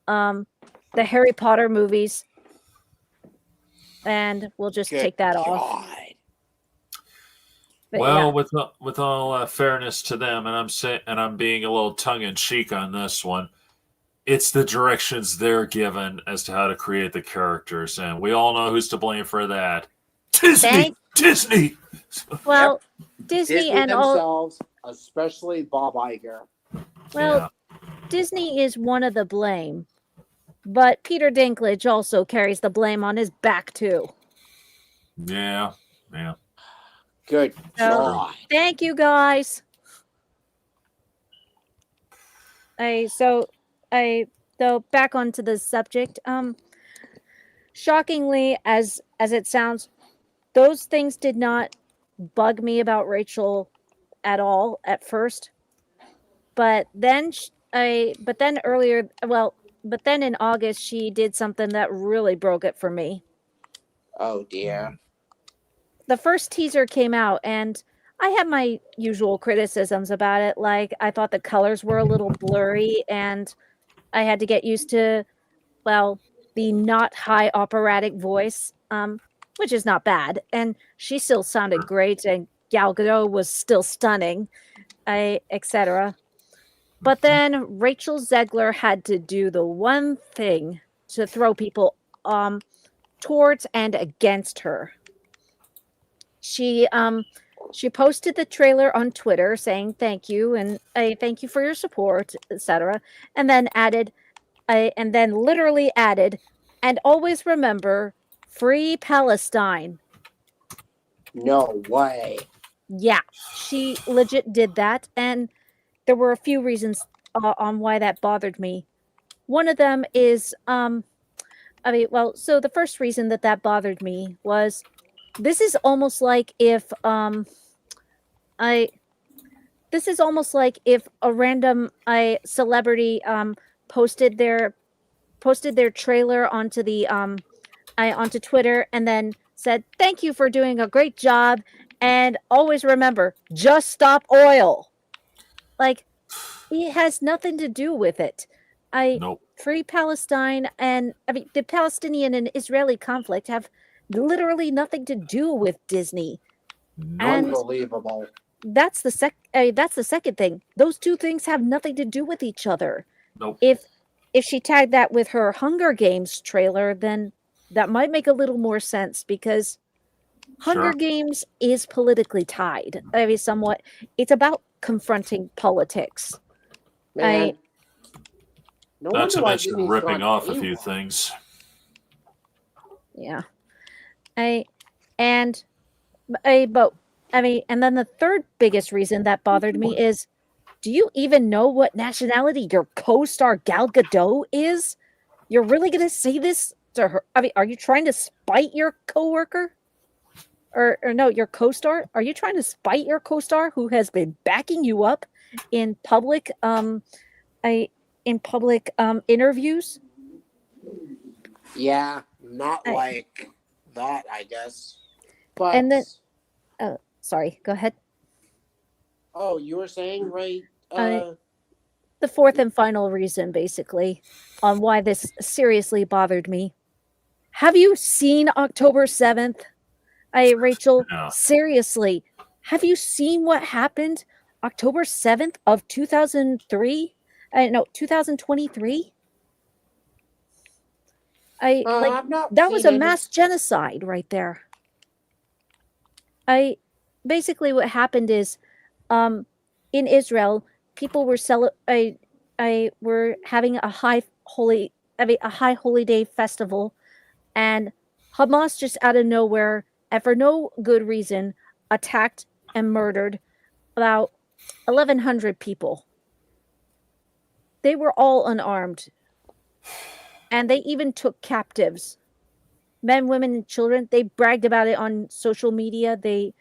the Harry Potter movies. And we'll just take that off. But well, with all fairness to them, and I'm being a little tongue in cheek on this one, it's the directions they're given as to how to create the characters, and we all know who's to blame for that. Disney. Well, Disney and themselves, especially Bob Iger. Well, Disney is one of the blame, but Peter Dinklage also carries the blame on his back too. Yeah. Good God. Thank you, guys. So back onto the subject. Shockingly, as it sounds, those things did not bug me about Rachel at all at first. But then in August she did something that really broke it for me. Oh dear. The first teaser came out and I had my usual criticisms about it. Like, I thought the colors were a little blurry and I had to get used to, the not high operatic voice, which is not bad. And she still sounded great and Gal Gadot was still stunning, etc. But then Rachel Zegler had to do the one thing to throw people towards and against her. She posted the trailer on Twitter saying thank you and thank you for your support, etc. And then literally added, And always remember, free Palestine. No way. Yeah, she legit did that, and there were a few reasons on why that bothered me. One of them is, so the first reason that bothered me was this is almost like if I this is almost like if a random celebrity posted their trailer onto the onto Twitter and then said, "Thank you for doing a great job, and always remember, just stop oil." Like, it has nothing to do with it. Nope. Free Palestine, and the Palestinian and Israeli conflict have literally nothing to do with Disney. Nope. And Unbelievable. that's the second thing. Those two things have nothing to do with each other. Nope. If she tagged that with her Hunger Games trailer, then that might make a little more sense, because Hunger Games is politically tied. Somewhat. It's about confronting politics. Man. No Not wonder to why mention Disney's ripping gone off a few AWOL. things. Yeah. And then the third biggest reason that bothered me is, do you even know what nationality your co-star Gal Gadot is? You're really going to say this to her? Are you trying to spite your coworker? Or no, your co-star? Are you trying to spite your co-star who has been backing you up in public interviews? Yeah, not like that, I guess. But And then sorry, go ahead. Oh, you were saying, right? The fourth and final reason, basically, on why this seriously bothered me. Have you seen October 7th? Rachel, No. seriously, have you seen what happened October 7th of 2003? No, 2023? I've not that was seen a any. mass genocide right there. Basically what happened is, in Israel, people were were having a high holy day festival, and Hamas just out of nowhere, and for no good reason, attacked and murdered about 1,100 people. They were all unarmed, and they even took captives, men, women, and children. They bragged about it on social media. They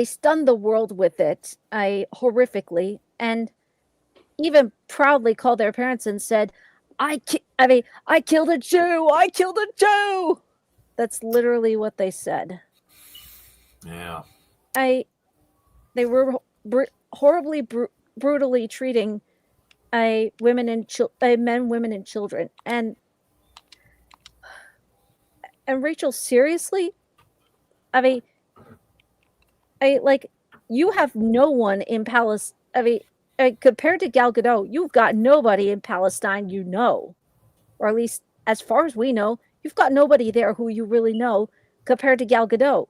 stunned the world with it, horrifically, and even proudly called their parents and said, I killed a Jew! I killed a Jew!" That's literally what they said. Yeah. They were horribly, brutally treating women and men, women, and children. And Rachel, seriously? You have no one in Palestine. Compared to Gal Gadot, you've got nobody in Palestine, or at least as far as we know, you've got nobody there who you really know compared to Gal Gadot.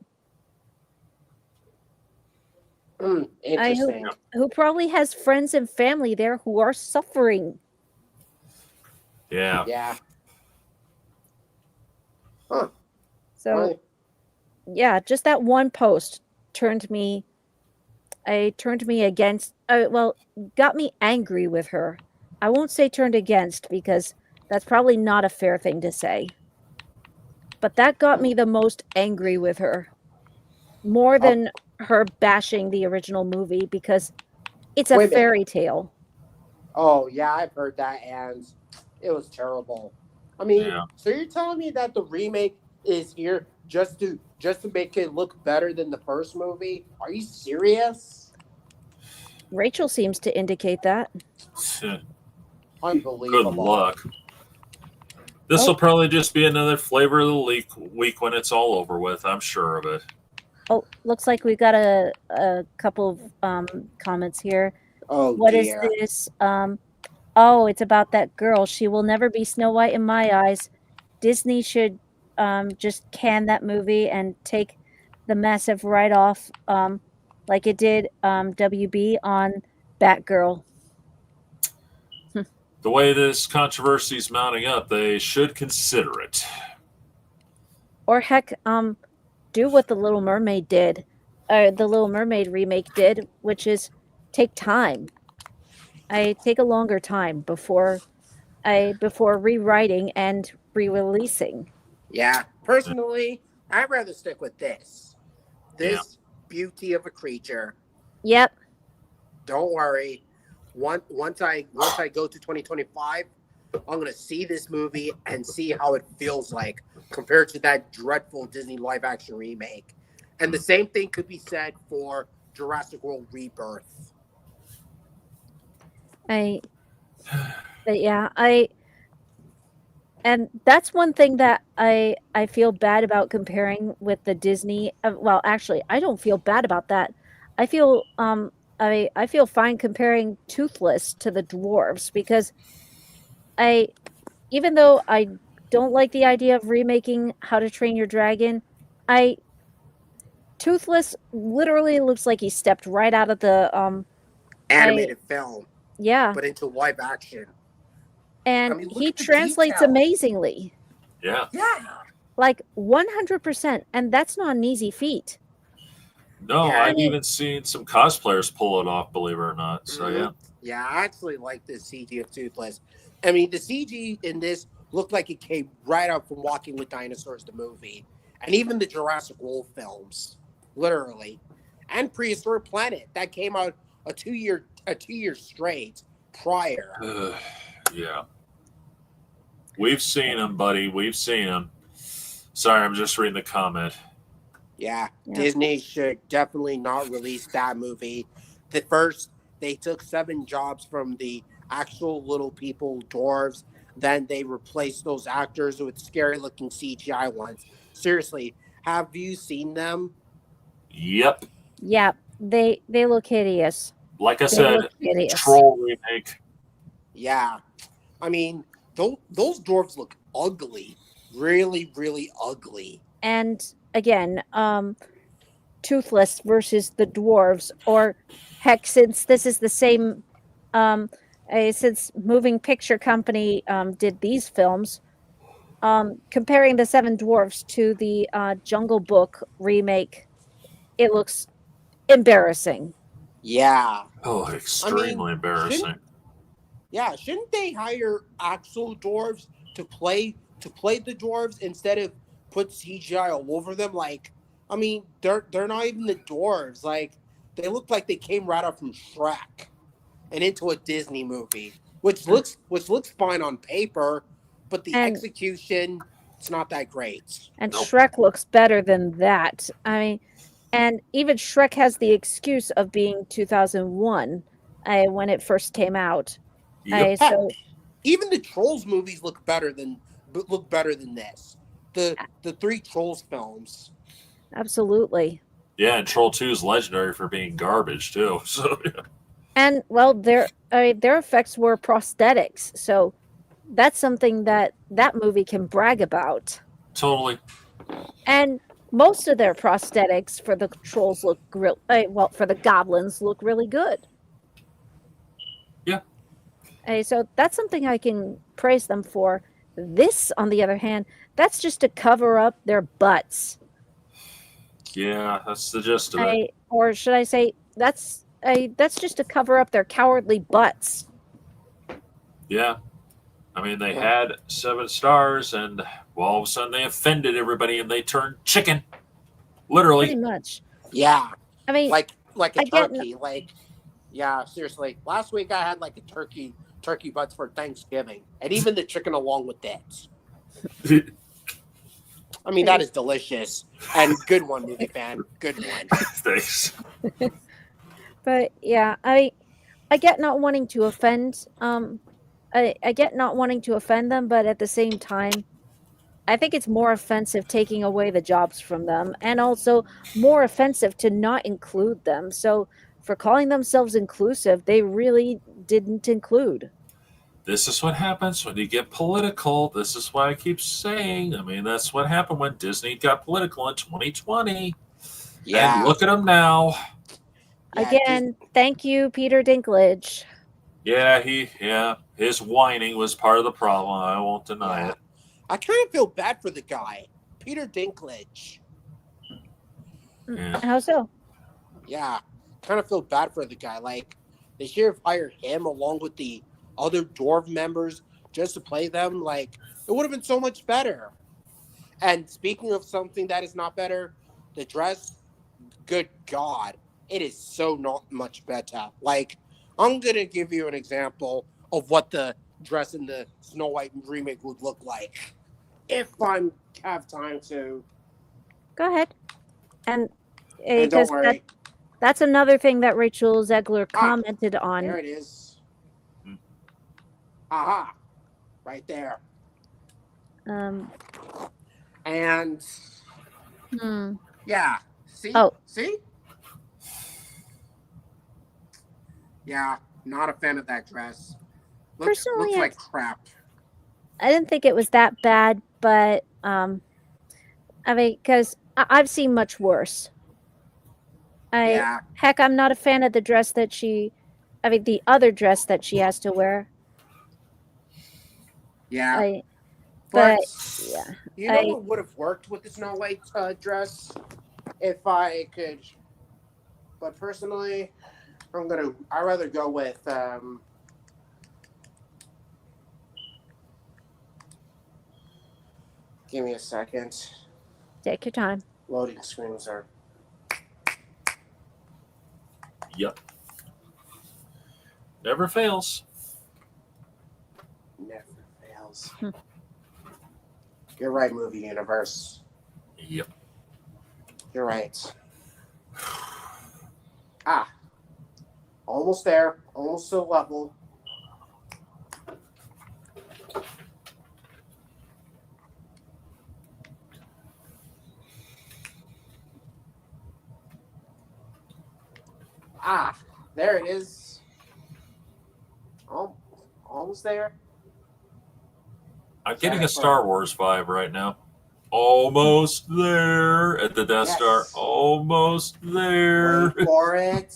Interesting. Who probably has friends and family there who are suffering. Yeah. Yeah. Huh. So, yeah, just that one post turned me against. Got me angry with her. I won't say turned against, because that's probably not a fair thing to say. But that got me the most angry with her, more than her bashing the original movie, because it's a fairy tale. Oh yeah, I've heard that, and it was terrible. I mean, so you're telling me that the remake is here just to make it look better than the first movie? Are you serious? Rachel seems to indicate that. Unbelievable. Good luck. This will probably just be another flavor of the week when it's all over with. I'm sure of it. Oh, looks like we've got a couple of comments here. Oh, what dear. is this? Oh, it's about that girl. She will never be Snow White in my eyes. Disney should just can that movie and take the massive write-off, like it did WB on Batgirl. The way this controversy is mounting up, they should consider it. Or heck, do what the Little Mermaid did, or the Little Mermaid remake did, which is take time. I take a longer time before rewriting and re-releasing. Yeah, personally, I'd rather stick with this. This beauty of a creature. Yep. Don't worry. Once I go to 2025, I'm gonna see this movie and see how it feels like compared to that dreadful Disney live action remake. And the same thing could be said for Jurassic World Rebirth. And that's one thing that I feel bad about comparing with the Disney. Well, actually, I don't feel bad about that. I feel I feel fine comparing Toothless to the dwarves because even though I don't like the idea of remaking How to Train Your Dragon, Toothless literally looks like he stepped right out of the Animated film, yeah, but into live action. and I mean, look he at the translates detail. amazingly, Yeah. like 100%, and that's not an easy feat. No, Yeah, I've even seen some cosplayers pull it off, believe it or not. So, yeah. Yeah, I actually like this CG of Toothless. I mean, the CG in this looked like it came right up from Walking with Dinosaurs, the movie, and even the Jurassic World films, literally, and Prehistoric Planet that came out a two year straight prior. Yeah. We've seen him, buddy. We've seen him. Sorry, I'm just reading the comment. Yeah, Disney should definitely not release that movie. They took 7 jobs from the actual little people, dwarves. Then they replaced those actors with scary-looking CGI ones. Seriously, have you seen them? Yep. Yeah, they look hideous. Like I They said, look hideous. Troll remake. Yeah. I mean, those dwarves look ugly. Really, really ugly. And again, Toothless versus the dwarves, or heck, since this is the same, since Moving Picture Company did these films, comparing the 7 dwarfs to the Jungle Book remake, it looks embarrassing. Yeah. Oh, extremely embarrassing. Shouldn't they hire actual dwarves to play the dwarves instead of put CGI all over them? Like, I mean, they're not even the dwarves. Like, they look like they came right up from Shrek and into a Disney movie, which looks fine on paper, but the execution, it's not that great. And Shrek looks better than that. I mean, and even Shrek has the excuse of being 2001 when it first came out. Yep. So even the Trolls movies look better than this. The 3 Trolls films. Absolutely. Yeah, and Troll 2 is legendary for being garbage too. So yeah. And well, their effects were prosthetics, so that's something that movie can brag about. Totally. And most of their prosthetics for the trolls look for the goblins look really good. Yeah. So that's something I can praise them for. This, on the other hand, that's just to cover up their butts. Yeah, that's the gist of it. Or should I say that's just to cover up their cowardly butts. Yeah. I mean, they had 7 stars, and all of a sudden they offended everybody, and they turned chicken. Literally. Pretty much. Yeah. I mean, like a turkey. Yeah, seriously. Last week I had like a turkey butts for Thanksgiving, and even the chicken along with that. I mean, that is delicious. And good one, movie fan. Good one. Thanks. But yeah, I get not wanting to offend. I get not wanting to offend them, but at the same time, I think it's more offensive taking away the jobs from them, and also more offensive to not include them. So for calling themselves inclusive, they really didn't include. This is what happens when you get political. This is why I keep saying. I mean, that's what happened when Disney got political in 2020. Yeah. And look at them now. Again, thank you, Peter Dinklage. Yeah, his whining was part of the problem. I won't deny Yeah. it. I kind of feel bad for the guy, Peter Dinklage. Yeah. How so? Yeah, kind of feel bad for the guy. Like they should have hired him along with the other dwarf members just to play them. Like it would have been so much better. And speaking of something that is not better, the dress. Good God, it is so not much better. Like I'm gonna give you an example of what the dress in the Snow White remake would look like if I have time to. Go ahead. And And don't because worry. that's another thing that Rachel Zegler Ah, commented on. there it is. Hmm. Aha, right there. Um, And hmm. yeah, see, Oh, see, yeah, not a fan of that dress. Looks personally, like crap. I didn't think it was that bad, but I mean, because I've seen much worse. Yeah, I'm not a fan of the dress that the other dress that she has to wear. yeah. I, but But yeah, you know I what would have worked with the Snow White dress if I could. But personally, I'd rather go with. Give me a second. take your time. Loading screens are. Yep. Never fails. Never fails. Hmm. You're right, movie universe. Yep. You're right. Ah, almost there. Almost to the level. Ah, there it is. Almost there. I'm Is getting that a it for- Star Wars vibe right now. Almost there at the Death Star. Yes. Almost there. Wait for it.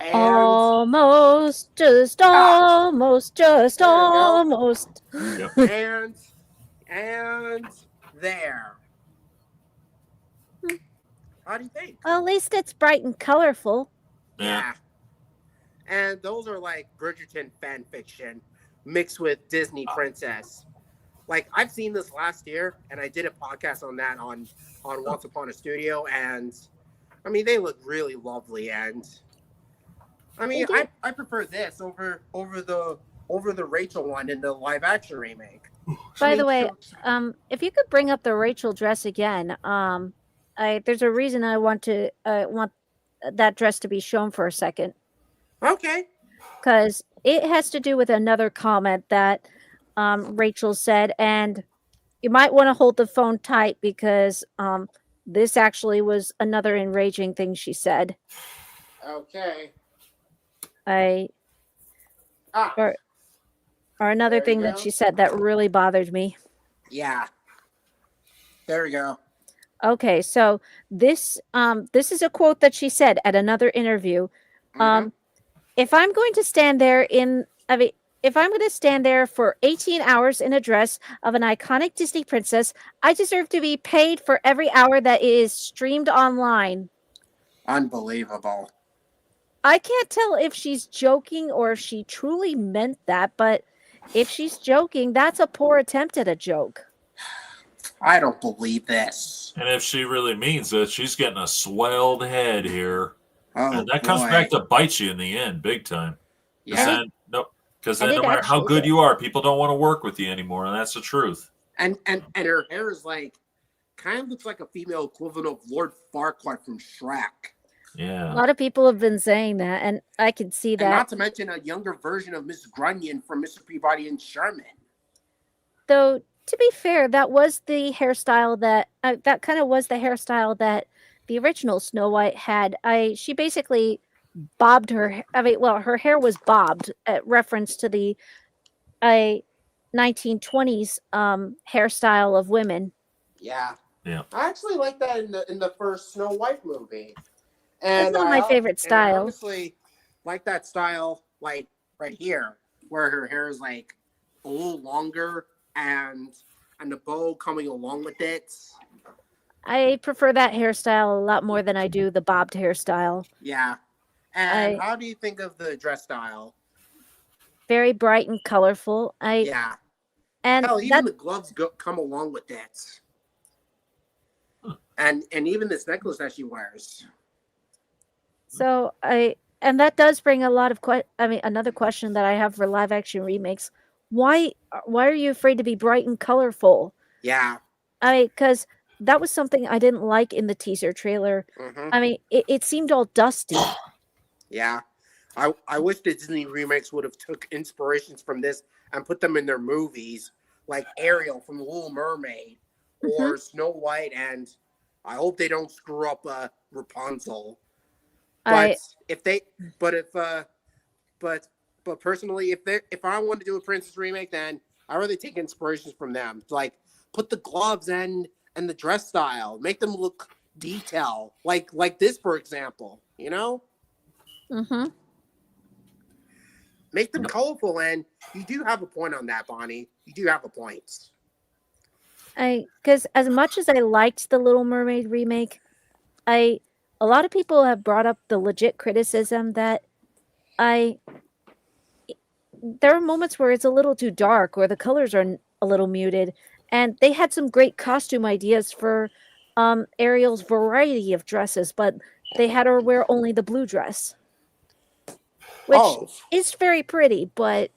And Almost, just ah, almost, just there we go. almost. Yep. And there. How do you think? Well, at least it's bright and colorful. Yeah. And those are like Bridgerton fan fiction mixed with Disney princess. Like I've seen this last year, and I did a podcast on that on Once Upon a Studio, and I mean they look really lovely, and I mean They do. I prefer this over the Rachel one in the live action remake. By the way, if you could bring up the Rachel dress again, there's a reason I want that dress to be shown for a second, Okay. because it has to do with another comment that Rachel said, and you might want to hold the phone tight because this actually was another enraging thing she said. Okay. I Ah, or another there you thing that go. she said that really bothered me. Yeah. There we go. Okay, so this is a quote that she said at another interview. Mhm. If I'm going to stand there if I'm going to stand there for 18 hours in a dress of an iconic Disney princess, I deserve to be paid for every hour that it is streamed online. Unbelievable. I can't tell if she's joking or if she truly meant that, but if she's joking, that's a poor attempt at a joke. I don't believe this. And if she really means it, she's getting a swelled head here. Oh, And that comes boy. back to bite you in the end, big time. Yeah. Because And then it no matter how actually good did. you are, people don't want to work with you anymore, and that's the truth. And her hair is like kind of looks like a female equivalent of Lord Farquaad from Shrek. A Yeah. lot of people have been saying that, and I can see And that. not to mention a younger version of Miss Grunion from Mr. Peabody and Sherman. Though, to be fair, that was the hairstyle that kind of was the hairstyle that the original Snow White had. She basically bobbed her. Her hair was bobbed at reference to the 1920s hairstyle of women. Yeah. Yeah. I actually like that in the first Snow White movie. And It's not my favorite and I style. honestly like that style like right here, where her hair is like a little longer and the bow coming along with it. I prefer that hairstyle a lot more than I do the bobbed hairstyle. Yeah. And I how do you think of the dress style? very bright and colorful. Yeah. And Hell, even that the gloves come along with that. And even this necklace that she wears. so I and that does bring a lot of another question that I have for live action remakes. Why are you afraid to be bright and colorful? Yeah. Because that was something I didn't like in the teaser trailer. Mm-hmm. It seemed all dusty. Yeah. I wish the Disney remakes would have took inspirations from this and put them in their movies, like Ariel from The Little Mermaid or Snow White, and I hope they don't screw up Rapunzel. But but personally, if I want to do a princess remake, then I rather take inspirations from them. Like put the gloves and the dress style, make them look detail, like this for example. You know, make them colorful. And you do have a point on that, Bonnie. You do have a point. Because as much as I liked the Little Mermaid remake, a lot of people have brought up the legit criticism that there are moments where it's a little too dark or the colors are a little muted, and they had some great costume ideas for Ariel's variety of dresses, but they had her wear only the blue dress, which is very pretty, but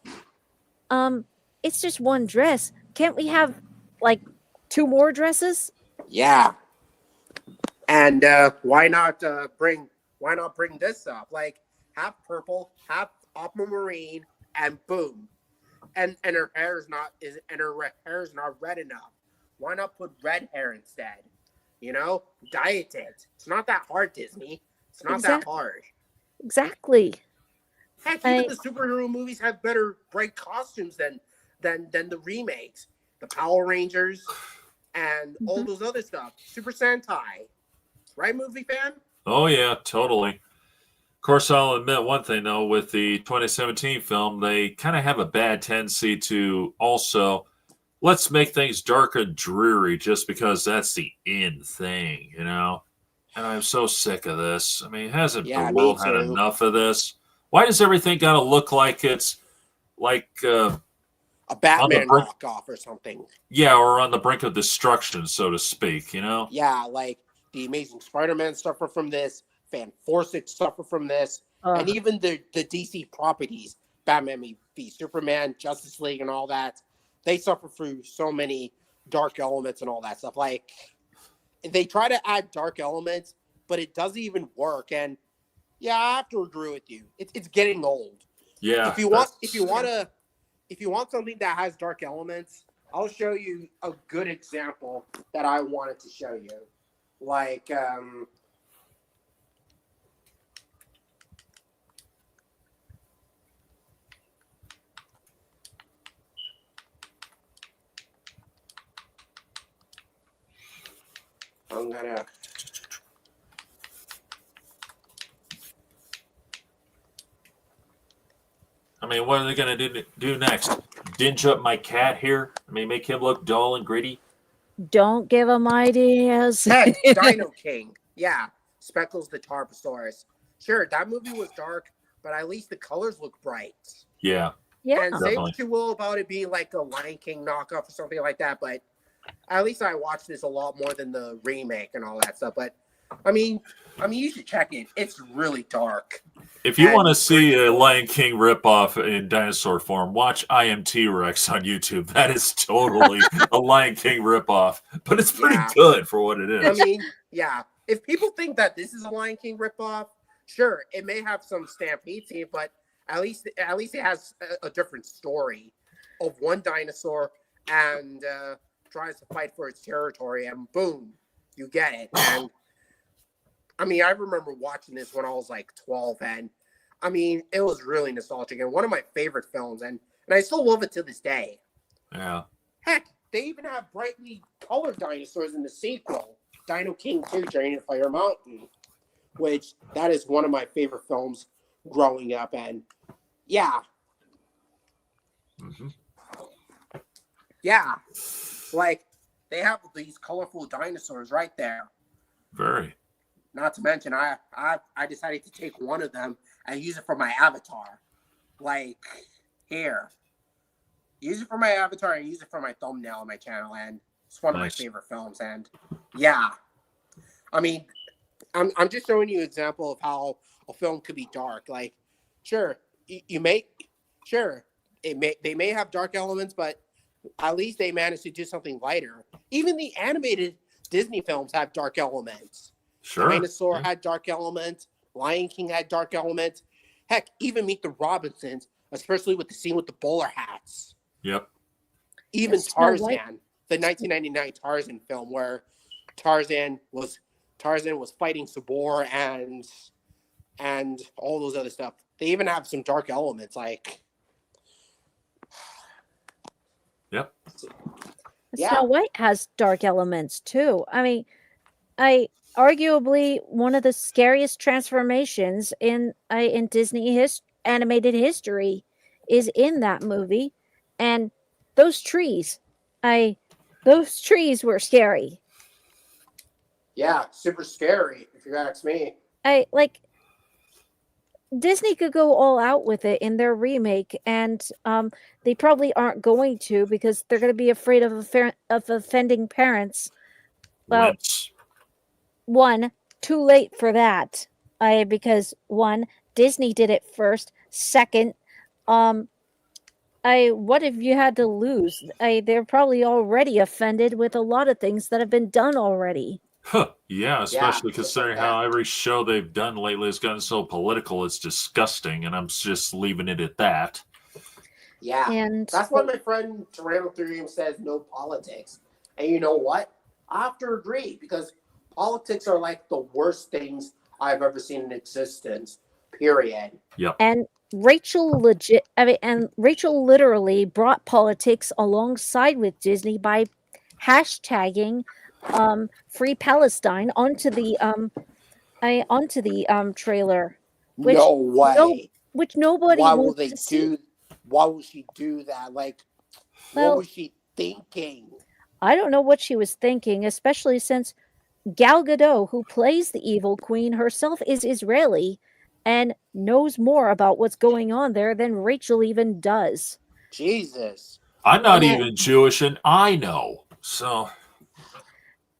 it's just one dress. Can't we have like 2 more dresses? Yeah. And why not bring this up? Like half purple, half aquamarine, and boom, and her hair is not red enough. Why not put red hair instead? You know, diet it. It's not that hard, Disney. It's not that hard. Exactly. Heck, even the superhero movies have better bright costumes than the remakes. The Power Rangers and all those other stuff. Super Sentai. Right, movie fan? Oh, yeah, totally. Of course, I'll admit one thing, though. With the 2017 film, they kind of have a bad tendency to also, let's make things dark and dreary just because that's the in thing, you know? And I'm so sick of this. I mean, hasn't the world had enough of this? Why does everything got to look like it's like a Batman knockoff or something? Yeah, or on the brink of destruction, so to speak, you know? Yeah, like the Amazing Spider-Man suffer from this, Fan Forsic suffer from this, and even the DC properties, Batman v Superman, Justice League, and all that, they suffer through so many dark elements and all that stuff. Like, they try to add dark elements, but it doesn't even work. And yeah, I have to agree with you. It's getting old. Yeah. If you want something that has dark elements, I'll show you a good example that I wanted to show you. Like, I'm gonna. I mean, what are they going to do next? Dinge up my cat here? I mean, make him look dull and gritty? Don't give him ideas. Heck, Dino King. Yeah. Speckles the Tarbosaurus. Sure, that movie was dark, but at least the colors look bright. Yeah. Yeah. And say what you will about it being like a Lion King knockoff or something like that, but at least I watched this a lot more than the remake and all that stuff. But I mean, you should check it. It's really dark. If you want to see a Lion King ripoff in dinosaur form, watch I Am T-Rex on YouTube. That is totally a Lion King ripoff, but it's pretty good for what it is. I mean, yeah. If people think that this is a Lion King ripoff, sure, it may have some Stampede scene, but at least it has a different story of one dinosaur and tries to fight for its territory, and boom, you get it. And I mean, I remember watching this when I was like 12, and I mean, it was really nostalgic and one of my favorite films, and I still love it to this day. Yeah. Heck, they even have brightly colored dinosaurs in the sequel, Dino King 2, Journey to Fire Mountain, which that is one of my favorite films growing up. And yeah, Mm-hmm. Yeah, like they have these colorful dinosaurs right there. Very. Not to mention, I decided to take one of them and use it for my avatar. Like here, use it for my avatar and use it for my thumbnail on my channel, and it's one of my favorite films. And yeah, I mean, I'm just showing you an example of how a film could be dark. Like, sure, they may have dark elements, but at least they managed to do something lighter. Even the animated Disney films have dark elements. Sure. Dinosaur had dark elements. Lion King had dark elements. Heck, even Meet the Robinsons, especially with the scene with the bowler hats. Yep. Even Tarzan, the 1999 Tarzan film, where Tarzan was fighting Sabor and all those other stuff. They even have some dark elements, like. Yep. Snow White has dark elements too. I mean, arguably one of the scariest transformations in Disney animated history is in that movie, and those trees were scary. Yeah, super scary if you ask me. Disney could go all out with it in their remake, and they probably aren't going to because they're going to be afraid of offending parents. Well, one, too late for that. Because one, Disney did it first. Second, what have you had to lose? They're probably already offended with a lot of things that have been done already. Yeah, especially considering how every show they've done lately has gotten so political, it's disgusting, and I'm just leaving it at that. Yeah, and that's why my friend Tyrannotherium says no politics. And you know what? I have to agree, because politics are like the worst things I've ever seen in existence, period. Yep. And Rachel literally brought politics alongside with Disney by hashtagging Free Palestine onto the trailer. Which, no way. Which nobody wants to see. Why would she do that? Like, what was she thinking? I don't know what she was thinking, especially since Gal Gadot, who plays the evil queen herself, is Israeli and knows more about what's going on there than Rachel even does. Jesus. I'm not even Jewish, and I know. So...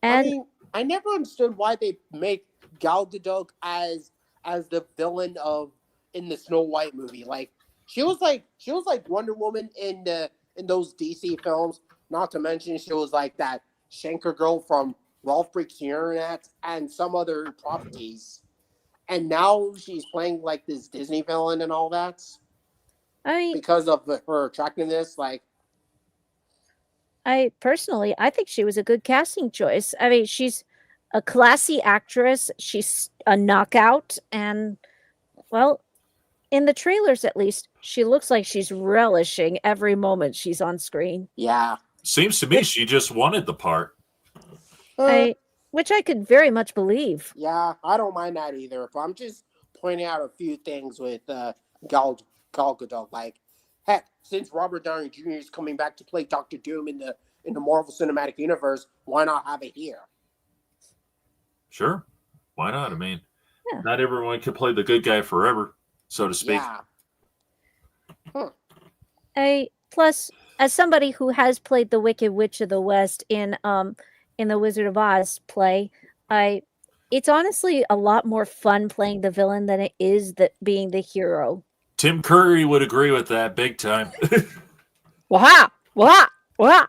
And I mean, I never understood why they make Gal Gadot as the villain in the Snow White movie. Like she was like Wonder Woman in those DC films. Not to mention she was like that Shanker girl from Ralph Breaks the Internet and some other properties. And now she's playing like this Disney villain and all that. Because of her attractiveness, like. I think she was a good casting choice. I mean, she's a classy actress. She's a knockout. And, well, in the trailers, at least, she looks like she's relishing every moment she's on screen. Yeah. Seems to me she just wanted the part. Which I could very much believe. Yeah, I don't mind that either. But I'm just pointing out a few things with Gal Gadot. Like, heck, since Robert Downey Jr. is coming back to play Doctor Doom in the Marvel Cinematic Universe, why not have it here? Sure. Why not? I mean, not everyone can play the good guy forever, so to speak. Yeah. Plus, as somebody who has played the Wicked Witch of the West in the Wizard of Oz play, it's honestly a lot more fun playing the villain than it is being the hero. Tim Curry would agree with that big time. Wah! Wah! Wah!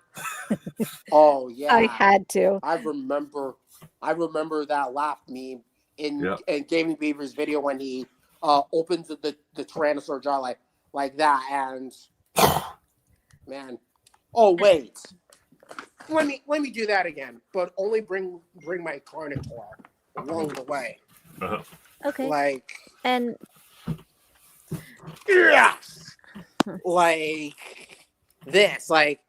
Oh yeah, I had to. I remember that laugh meme in Gaming Beaver's video when he opens the Tyrannosaur jaw like that, and man, oh wait, let me do that again, but only bring my Carnotaur along the way. Okay. Like and. Yes! Like this, like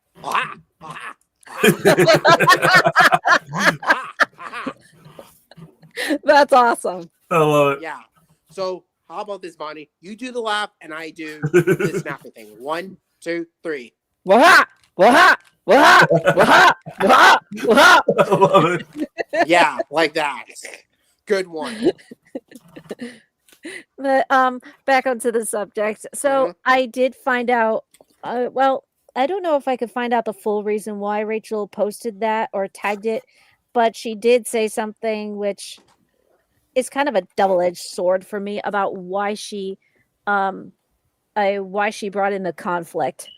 That's awesome. I love it. Yeah. So how about this, Bonnie? You do the laugh and I do the snapping thing. 1, 2, 3. Waha! Waha! Waha! Waha! Waha! Waha! I love it. Yeah, like that. Good one. But back onto the subject. So Mhm. I did find out. Well, I don't know if I could find out the full reason why Rachel posted that or tagged it, but she did say something which is kind of a double-edged sword for me about um, why she brought in the conflict.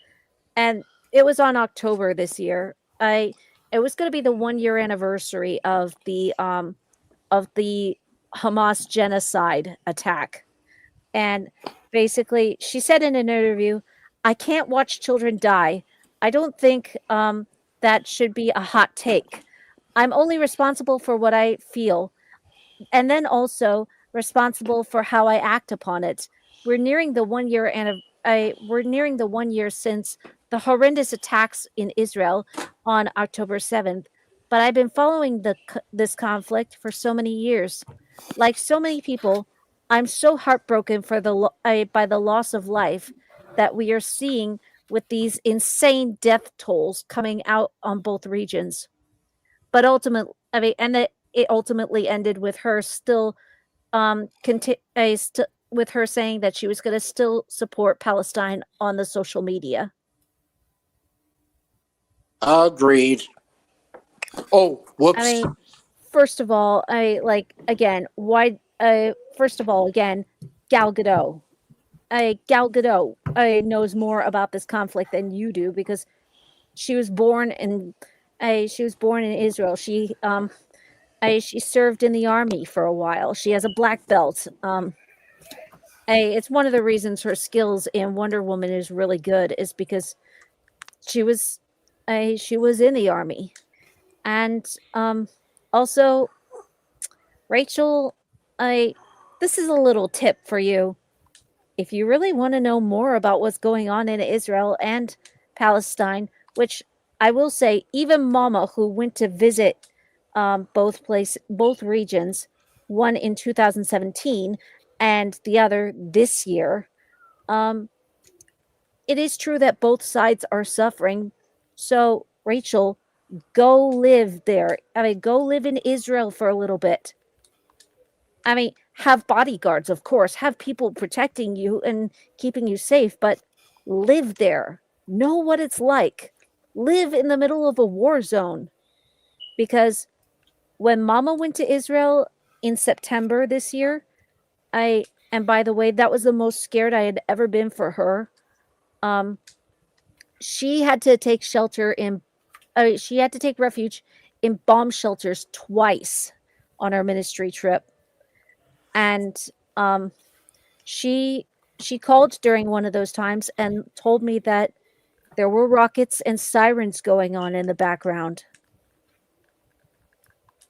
And it was on October this year. It was going to be the 1 year anniversary of the Hamas genocide attack. And basically, she said in an interview, "I can't watch children die. I don't think that should be a hot take. I'm only responsible for what I feel, and then also responsible for how I act upon it. We're nearing the 1 year and we're nearing the 1 year since the horrendous attacks in Israel on October 7th. But I've been following this conflict for so many years. Like so many people, I'm so heartbroken for by the loss of life that we are seeing with these insane death tolls coming out on both regions. But ultimately, it ultimately ended with her still with her saying that she was going to still support Palestine on the social media. Agreed. Oh, whoops. I mean, first of all, first of all, again, Gal Gadot. Gal Gadot knows more about this conflict than you do because she was born in Israel. She served in the army for a while. She has a black belt. It's one of the reasons her skills in Wonder Woman is really good is because she was in the army. And also Rachel, this is a little tip for you. If you really want to know more about what's going on in Israel and Palestine, which I will say, even Mama, who went to visit both regions, one in 2017 and the other this year, it is true that both sides are suffering. So, Rachel, go live there. Go live in Israel for a little bit. Have bodyguards, of course, have people protecting you and keeping you safe, but live there. Know what it's like. Live in the middle of a war zone. Because when Mama went to Israel in September this year, and by the way, that was the most scared I had ever been for her. She had to take refuge in bomb shelters twice on our ministry trip. And she called during one of those times and told me that there were rockets and sirens going on in the background.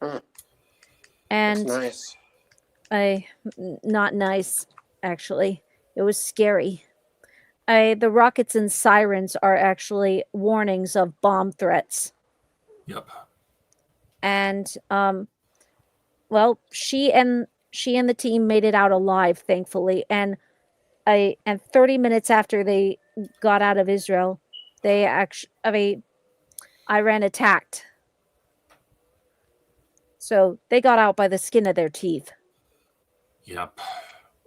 And That's nice. Not nice, actually. It was scary. The rockets and sirens are actually warnings of bomb threats. Yep. And well, she and the team made it out alive, thankfully. And 30 minutes after they got out of Israel, Iran attacked. So they got out by the skin of their teeth. Yep.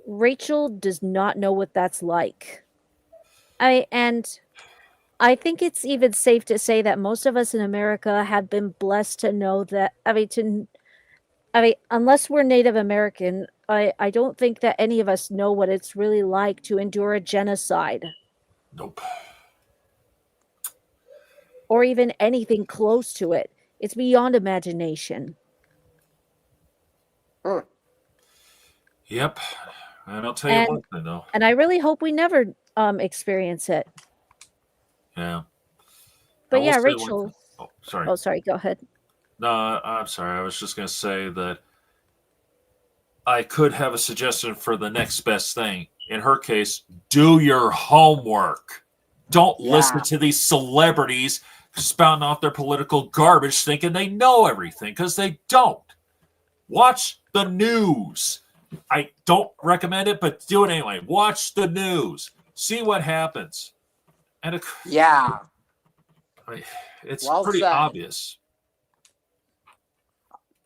Rachel does not know what that's like. I think it's even safe to say that most of us in America have been blessed to know that. Unless we're Native American, I don't think that any of us know what it's really like to endure a genocide. Nope. Or even anything close to it. It's beyond imagination. Yep. And I'll tell you one thing, though. And I really hope we never experience it. Yeah. But yeah, Rachel. Oh, sorry. Oh, sorry. Go ahead. No, I'm sorry. I was just going to say that I could have a suggestion for the next best thing. In her case, do your homework. Don't listen to these celebrities spouting off their political garbage thinking they know everything, because they don't. Watch the news. I don't recommend it, but do it anyway. Watch the news. See what happens. And Yeah. I mean, it's Well pretty said. obvious.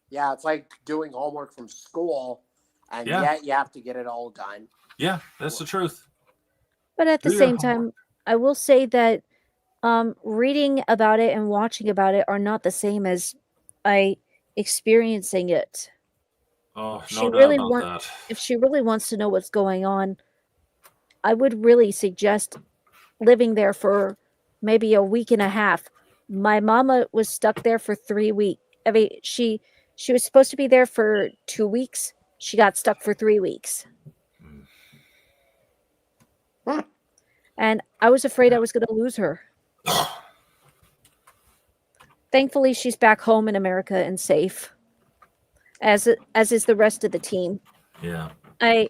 Yeah, it's like doing homework from school, and Yeah. yet you have to get it all done. Yeah, that's the truth. But at the Do your same homework. time, I will say that reading about it and watching about it are not the same as I experiencing it. Oh, If no she doubt really about want, that. if she really wants to know what's going on, I would really suggest living there for maybe a week and a half. My mama was stuck there for 3 weeks. I mean, she was supposed to be there for 2 weeks. She got stuck for 3 weeks, Mm. Hmm. and I was afraid I was going to lose her. Thankfully, she's back home in America and safe, as is the rest of the team. Yeah. A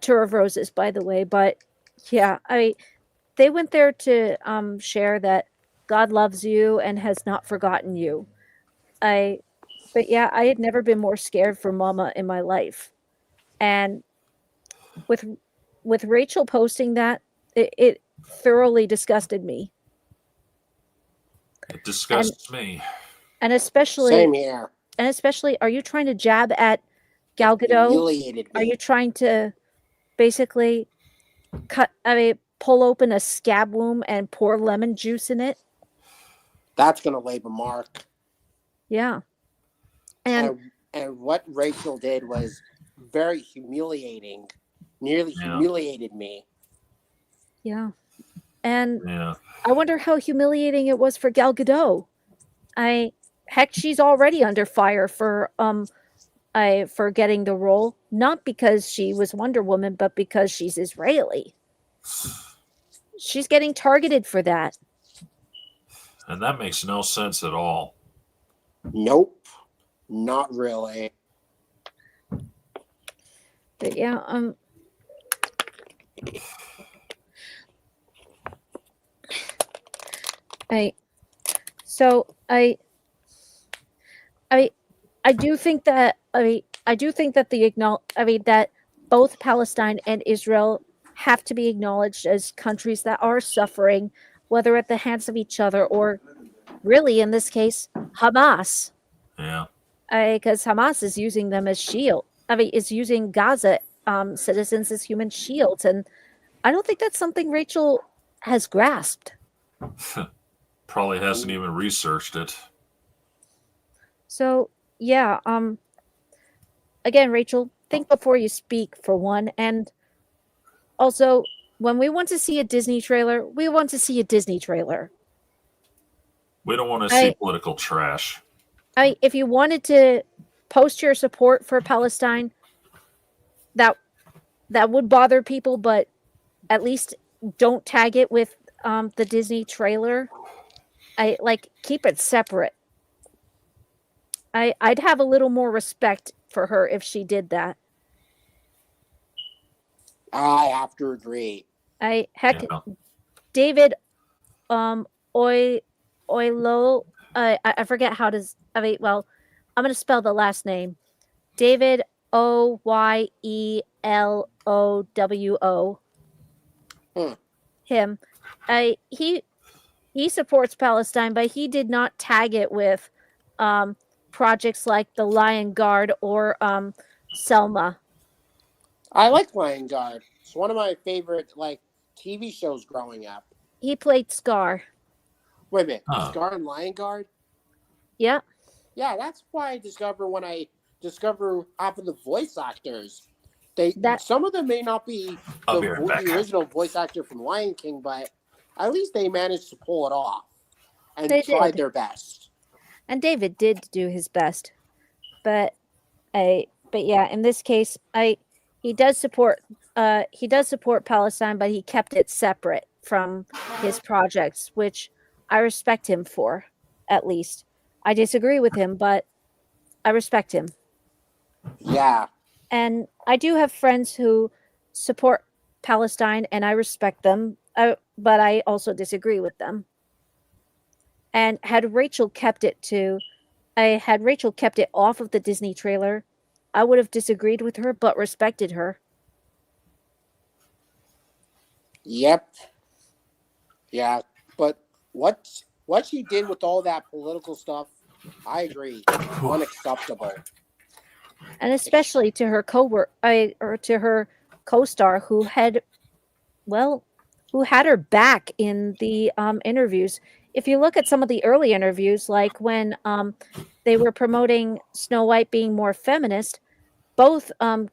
tour of roses, by the way, but yeah, they went there to share that God loves you and has not forgotten you. But yeah, I had never been more scared for Mama in my life, and with Rachel posting that, it thoroughly disgusted me, It and disgusts me. and especially Same here. are you trying to jab at Gal It Gadot? humiliated Are you me. trying to basically pull open a scab wound and pour lemon juice in it? That's going to leave a mark. Yeah. And And what Rachel did was very humiliating. Nearly Yeah. humiliated me. yeah. And Yeah. I wonder how humiliating it was for Gal Gadot. Heck, she's already under fire for getting the role, not because she was Wonder Woman, but because she's Israeli. She's getting targeted for that. And that makes no sense at all. Nope. Not really. But yeah, I so I do think that that both Palestine and Israel have to be acknowledged as countries that are suffering, whether at the hands of each other or really in this case Hamas. Yeah. Because Hamas is using them as shield. Is using Gaza citizens as human shields, and I don't think that's something Rachel has grasped. Probably hasn't even researched it. So yeah, again, Rachel, think before you speak for one, and also when we want to see a Disney trailer, we want to see a Disney trailer. We don't want to see political trash. If you wanted to post your support for Palestine, that would bother people, but at least don't tag it with the Disney trailer. Keep it separate. I'd have a little more respect for her if she did that. I have to agree. David Oilo, I forget how to. Well, I'm going to spell the last name. David Oyelowo. Him. He supports Palestine, but he did not tag it with projects like the Lion Guard or Selma. I like Lion Guard. It's one of my favorite TV shows growing up. He played Scar. Wait a minute, Scar and Lion Guard? Yeah. Yeah, that's why I discover when I discover half of the voice actors. Some of them may not be the original voice actor from Lion King, but at least they managed to pull it off and tried their best. And David did do his best, but yeah, in this case, he does support Palestine, but he kept it separate from his projects, which I respect him for. At least I disagree with him, but I respect him. Yeah. And I do have friends who support Palestine, and I respect them, but I also disagree with them. And had Rachel kept it off of the Disney trailer, I would have disagreed with her, but respected her. Yep. Yeah, but what she did with all that political stuff, I agree, unacceptable. And especially to her or to her co-star well, who had her back in the interviews. If you look at some of the early interviews, like when they were promoting Snow White being more feminist, both Gal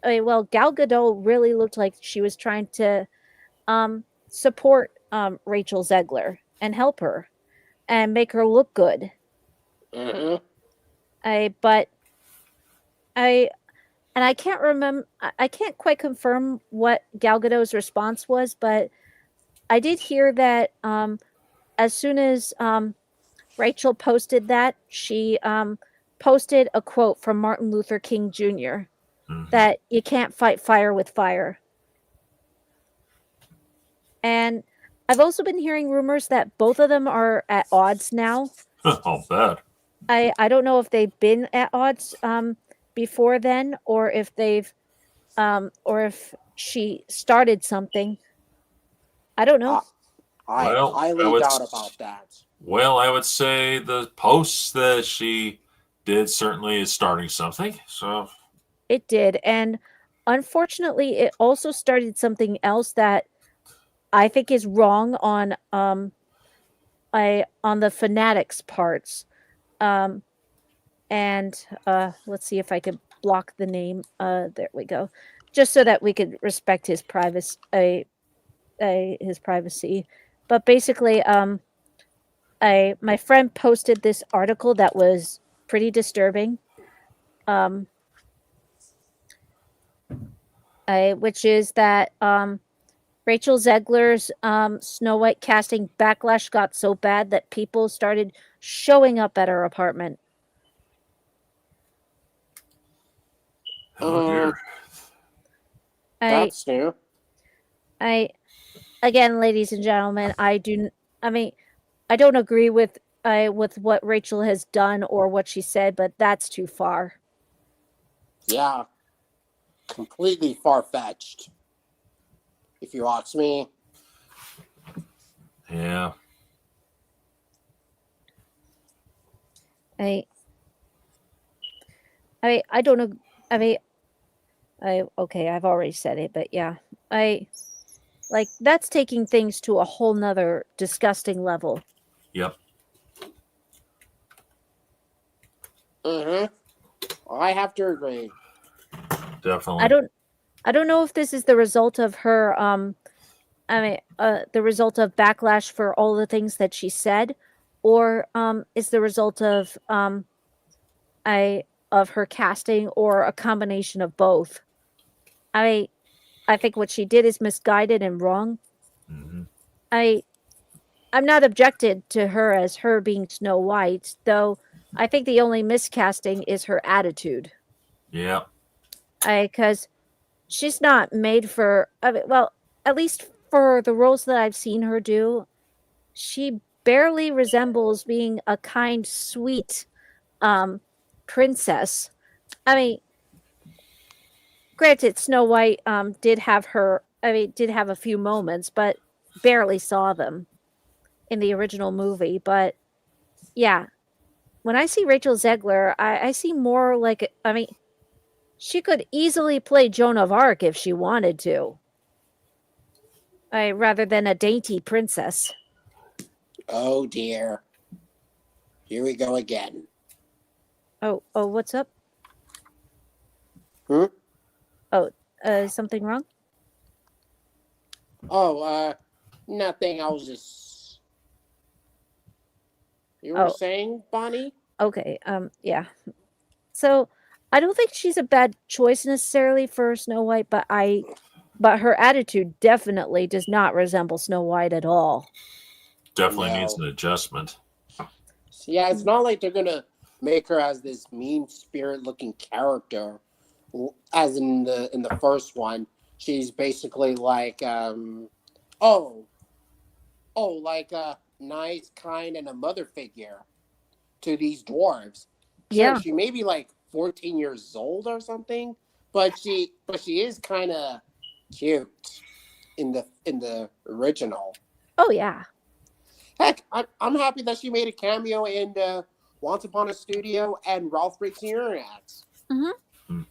Gadot really looked like she was trying to support Rachel Zegler and help her and make her look good. Hmm. But I and I can't remember. I can't quite confirm what Gal Gadot's response was, but I did hear that as soon as Rachel posted that, she posted a quote from Martin Luther King Jr. that you can't fight fire with fire. And I've also been hearing rumors that both of them are at odds now. Oh, bad. I don't know if they've been at odds before then, or if she started something. I don't know. I Well, highly doubt about that. Well, I would say the posts that she did certainly is starting something. So It did, and unfortunately, it also started something else that I think is wrong on the fanatics parts. Um, and let's see if I could block the name. There we go. Just so that we could respect his privacy. His privacy. But basically, my friend posted this article that was pretty disturbing. Which is that Rachel Zegler's Snow White casting backlash got so bad that people started showing up at her apartment. oh dear. That's new. Again, ladies and gentlemen, I don't agree with what Rachel has done or what she said, but that's too far. Yeah, completely far-fetched, if you ask me. Yeah. I don't know. Okay, I've already said it, but yeah, that's taking things to a whole nother disgusting level. Yep. I have to agree. Definitely. I don't know if this is the result of her the result of backlash for all the things that she said, or is the result of her casting, or a combination of both. I think what she did is misguided and wrong. Mm-hmm. I'm not objected to her as her being Snow White, though I think the only miscasting is her attitude. Yeah. Because she's not made for, well, at least for the roles that I've seen her do, she barely resembles being a kind, sweet princess. I mean, granted, Snow White did have a few moments, but barely saw them in the original movie. But yeah, when I see Rachel Zegler, I see more like, she could easily play Joan of Arc if she wanted to. Rather than a dainty princess. Oh dear. Here we go again. Oh, what's up? Hmm? Oh, is something wrong? Oh, nothing. I was just. You were saying, Bonnie? Okay, yeah. So, I don't think she's a bad choice necessarily for Snow White, but her attitude definitely does not resemble Snow White at all. Definitely needs an adjustment. Yeah, it's not like they're gonna make her as this mean spirit looking character, as in the first one. She's basically like like a nice, kind, and a mother figure to these dwarves. Sure, Yeah, she may be like 14 years old or something, but she is kind of cute in the original. Oh yeah. Heck, I'm happy that she made a cameo in Once Upon a Studio and Ralph Breaks the Internet, Hmm.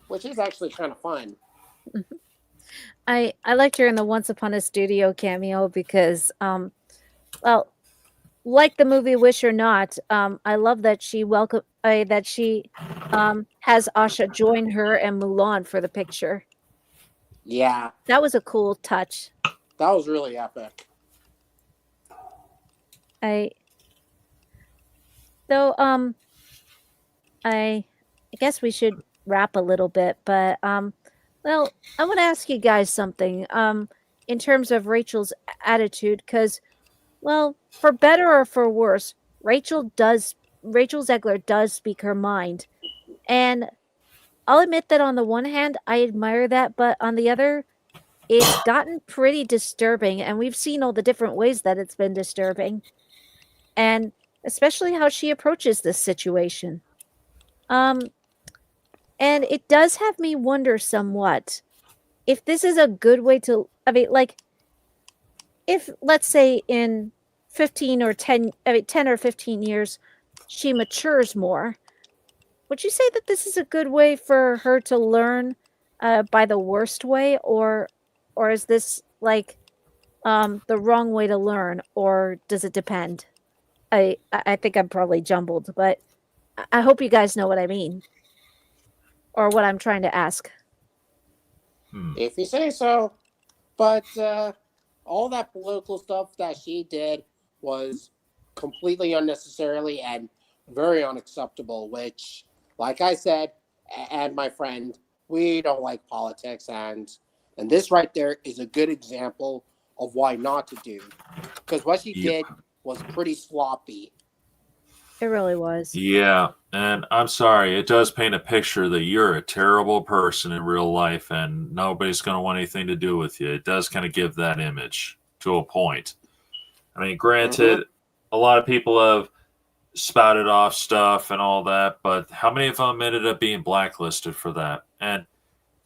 which is actually kind of fun. I liked her in the Once Upon a Studio cameo because well, like the movie Wish or Not, I love that she has Asha join her and Mulan for the picture. Yeah, That was a cool touch. that was really epic. I though I guess we should wrap a little bit, but well, I want to ask you guys something in terms of Rachel's attitude cuz well, for better or for worse, Rachel Zegler does speak her mind. And I'll admit that on the one hand, I admire that, but on the other, it's gotten pretty disturbing, and we've seen all the different ways that it's been disturbing, and especially how she approaches this situation. Um, and it does have me wonder somewhat if this is a good way to. I mean, like, if let's say in 15 or 10, I mean, 10 or 15 years, she matures more. Would you say that this is a good way for her to learn by the worst way, or is this like the wrong way to learn, or does it depend? I think I'm probably jumbled, but I hope you guys know what I mean or what I'm trying to ask. If you say so. But all that political stuff that she did was completely unnecessarily and very unacceptable, which, like I said, and my friend, we don't like politics, and this right there is a good example of why not to do. Because what she Yep. did was pretty sloppy. It really was. Yeah, and I'm sorry, it does paint a picture that you're a terrible person in real life and nobody's going to want anything to do with you. It does kind of give that image to a point. I mean, granted, a lot of people have spouted off stuff and all that, but how many of them ended up being blacklisted for that? And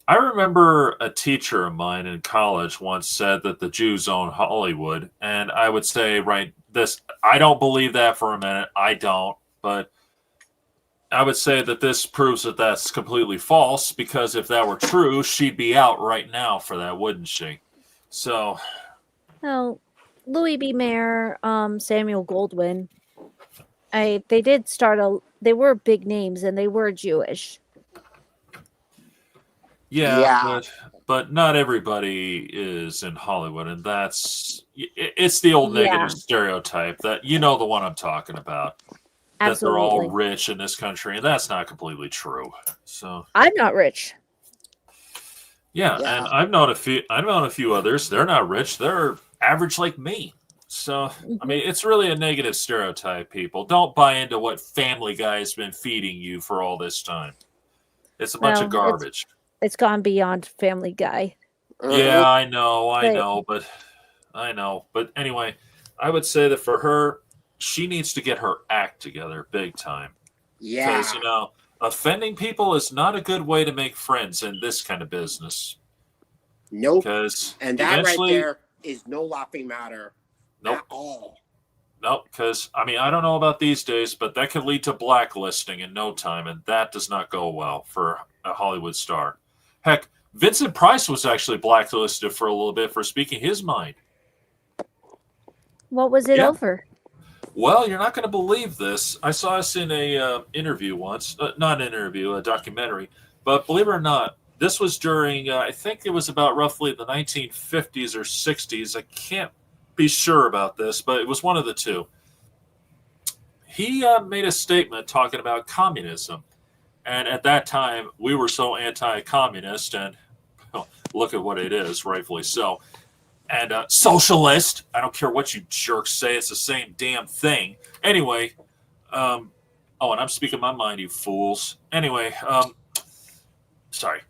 I remember a teacher of mine in college once said that the Jews own Hollywood, and I would say, right, I don't believe that for a minute. I don't, but I would say that this proves that that's completely false, because if that were true, she'd be out right now for that, wouldn't she? So, Well, Louis B. Mayer, Samuel Goldwyn, they were big names and they were Jewish. yeah, but not everybody is in Hollywood, and it's the old Yeah. negative stereotype that you know the one I'm talking about. That they're Absolutely. all rich in this country, and that's not completely true. So I'm not rich. yeah, Yeah. and I've known a few others. They're not rich. They're average like me. So I mean, it's really a negative stereotype. People don't buy into what Family Guy has been feeding you for all this time. It's a bunch of garbage. It's gone beyond Family Guy. Yeah, I know, but anyway, I would say that for her, she needs to get her act together big time. Yeah. Because, offending people is not a good way to make friends in this kind of business. Nope. Because And that right there is no laughing matter at all. Nope, because, I mean, I don't know about these days, but that could lead to blacklisting in no time, and that does not go well for a Hollywood star. Heck, Vincent Price was actually blacklisted for a little bit for speaking his mind. What was it over? Well, you're not going to believe this. I saw this in a interview once. Not an interview, a documentary. But believe it or not, this was during, I think it was about roughly the 1950s or 60s. I can't be sure about this, but it was one of the two. He made a statement talking about communism. And at that time, we were so anti-communist, and look at what it is, rightfully so. And socialist. I don't care what you jerks say. It's the same damn thing. Anyway, and I'm speaking my mind, you fools. Anyway, sorry.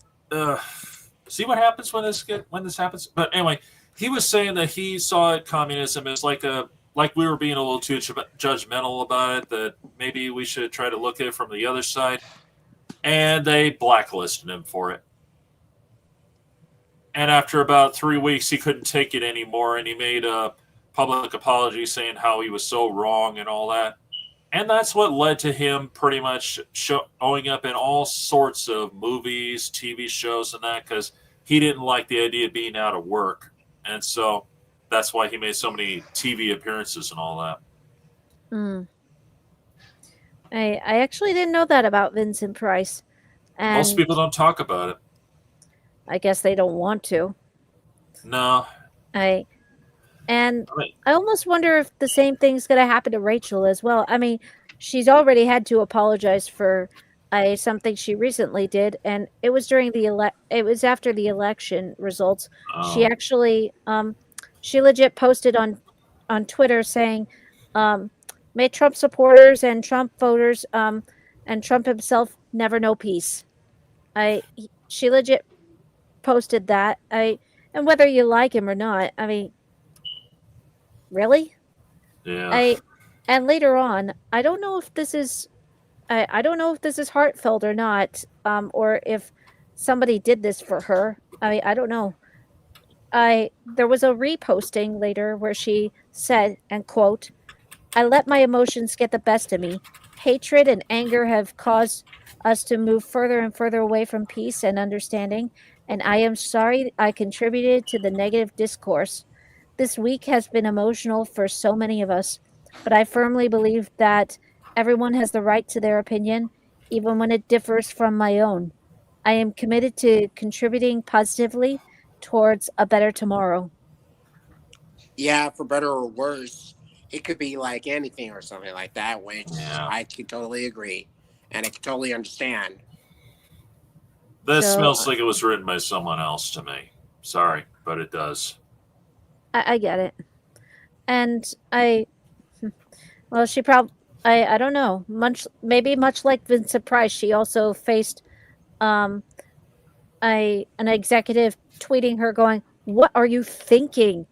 See what happens when this happens? But anyway, he was saying that he saw communism as like we were being a little too judgmental about it, that maybe we should try to look at it from the other side. And they blacklisted him for it. And after about 3 weeks, he couldn't take it anymore, and he made a public apology saying how he was so wrong and all that. And that's what led to him pretty much showing up in all sorts of movies, TV shows, and that, because he didn't like the idea of being out of work. And so that's why he made so many TV appearances and all that. Mm. I actually didn't know that about Vincent Price. And Most people don't talk about it. I guess they don't want to. No. I almost wonder if the same thing's going to happen to Rachel as well. I mean, she's already had to apologize for something she recently did, and it was during it was after the election results. She actually she legit posted on Twitter saying, "May Trump supporters and Trump voters and Trump himself never know peace." She legit posted that. And whether you like him or not, I mean, really? Yeah. And later on, I don't know if this is I don't know if this is heartfelt or not, or if somebody did this for her. I don't know. There was a reposting later where she said, and quote, "I let my emotions get the best of me. Hatred and anger have caused us to move further and further away from peace and understanding, and I am sorry I contributed to the negative discourse. This week has been emotional for so many of us, but I firmly believe that everyone has the right to their opinion, even when it differs from my own. I am committed to contributing positively towards a better tomorrow." Yeah, for better or worse, it could be like anything or something like that, which Yeah. I could totally agree and I could totally understand. This smells like it was written by someone else to me. Sorry, but it does. I get it. And well, she probably, I don't know, maybe much like Vincent Price, she also faced an executive tweeting her going, "What are you thinking?"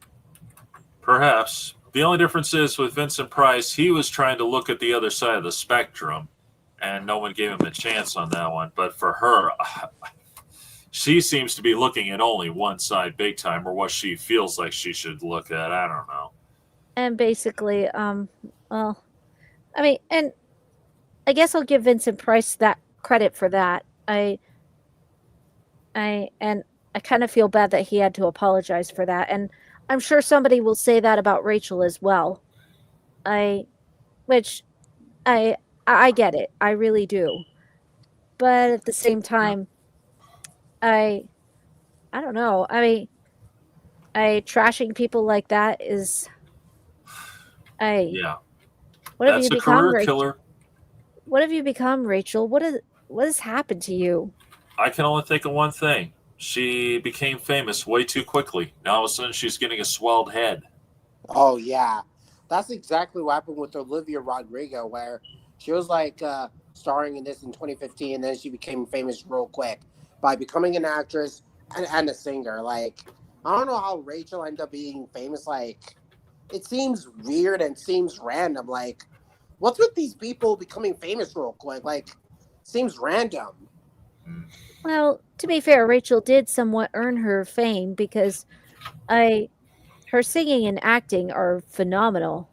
Perhaps. The only difference is with Vincent Price, he was trying to look at the other side of the spectrum, and no one gave him a chance on that one. But for her, she seems to be looking at only one side big time, or what she feels like she should look at. I don't know. And basically, well, I mean, and I guess I'll give Vincent Price that credit for that. I kind of feel bad that he had to apologize for that, and I'm sure somebody will say that about Rachel as well. Which I get it, I really do, but at the same time, I don't know. I mean, trashing people like that is, Yeah, what have that's you a become, career Rachel? killer. What have you become, Rachel? What has happened to you? I can only think of one thing. She became famous way too quickly. Now all of a sudden she's getting a swelled head. Oh, yeah. That's exactly what happened with Olivia Rodrigo, where she was like starring in this in 2015, and then she became famous real quick by becoming an actress and a singer. Like, I don't know how Rachel ended up being famous. Like, it seems weird and seems random. Like, what's with these people becoming famous real quick? Like, seems random. Well, to be fair, Rachel did somewhat earn her fame because her singing and acting are phenomenal.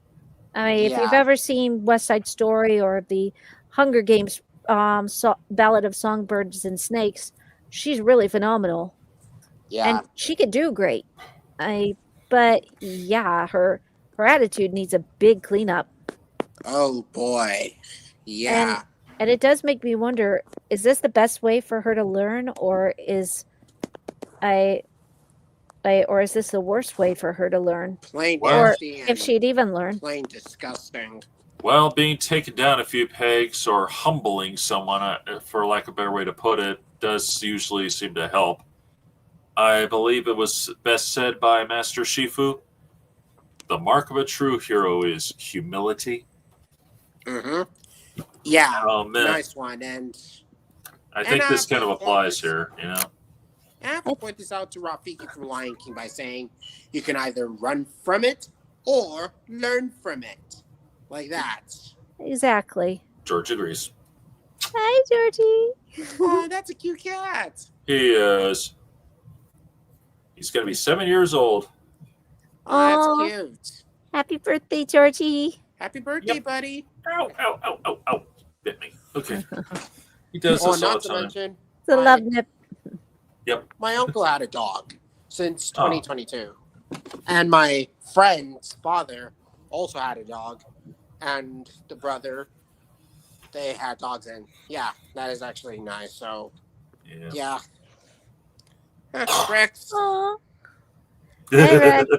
I mean, if you've Yeah. ever seen West Side Story or the Hunger Games Ballad of Songbirds and Snakes, she's really phenomenal. Yeah. And she could do great. But yeah, her attitude needs a big cleanup. Oh, boy. Yeah. And it does make me wonder, is this the best way for her to learn, or is this the worst way for her to learn? Plain Well, nasty If she'd even learn. plain disgusting. Well, being taken down a few pegs or humbling someone, for lack of a better way to put it, does usually seem to help. I believe it was best said by Master Shifu. The mark of a true hero is humility. Mm-hmm. Yeah. Oh, man. Nice one. And I think this kind of applies here, you know? I have to point this out to Rafiki from Lion King by saying you can either run from it or learn from it. Like that. Exactly. George agrees. Hi, Georgie. Oh, that's a cute cat. He is. He's going to be 7 years old. Oh, that's Aw. cute. Happy birthday, Georgie. Happy birthday, Yep. buddy. Ow, ow, ow, ow, ow. Bit me. Okay. He does Oh, this all not the to time. mention, The love nip. my uncle had a dog since Oh. 2022. And my friend's father also had a dog. And the brother, they had dogs. And yeah, that is actually nice. So, Yeah. Rex. Aw. Hey, Rex.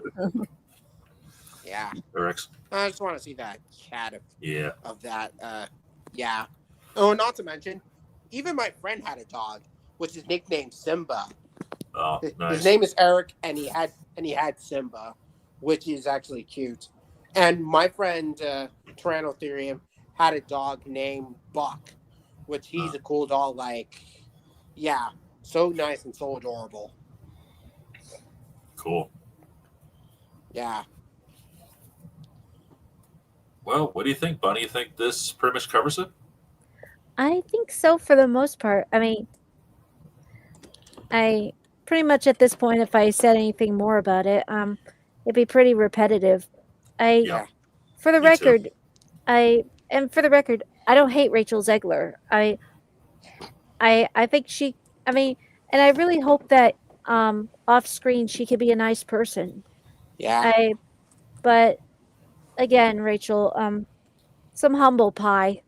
Yeah. Rex. I just want to see that cat Yeah. of that. Yeah. Oh, not to mention, even my friend had a dog, which is nicknamed Simba. Oh, nice. His name is Eric, and he had Simba, which is actually cute. And my friend Tyrannotherium had a dog named Buck, which he's a cool dog. Like, yeah, so nice and so adorable. Cool. Yeah. Well, what do you think, Bunny? You think this pretty much covers it? I think so for the most part. I mean, I pretty much at this point, if I said anything more about it, it'd be pretty repetitive. Yeah. For the Me too. record, I don't hate Rachel Zegler. I think she. I mean, and I really hope that off screen she could be a nice person. Yeah. But again, Rachel, some humble pie.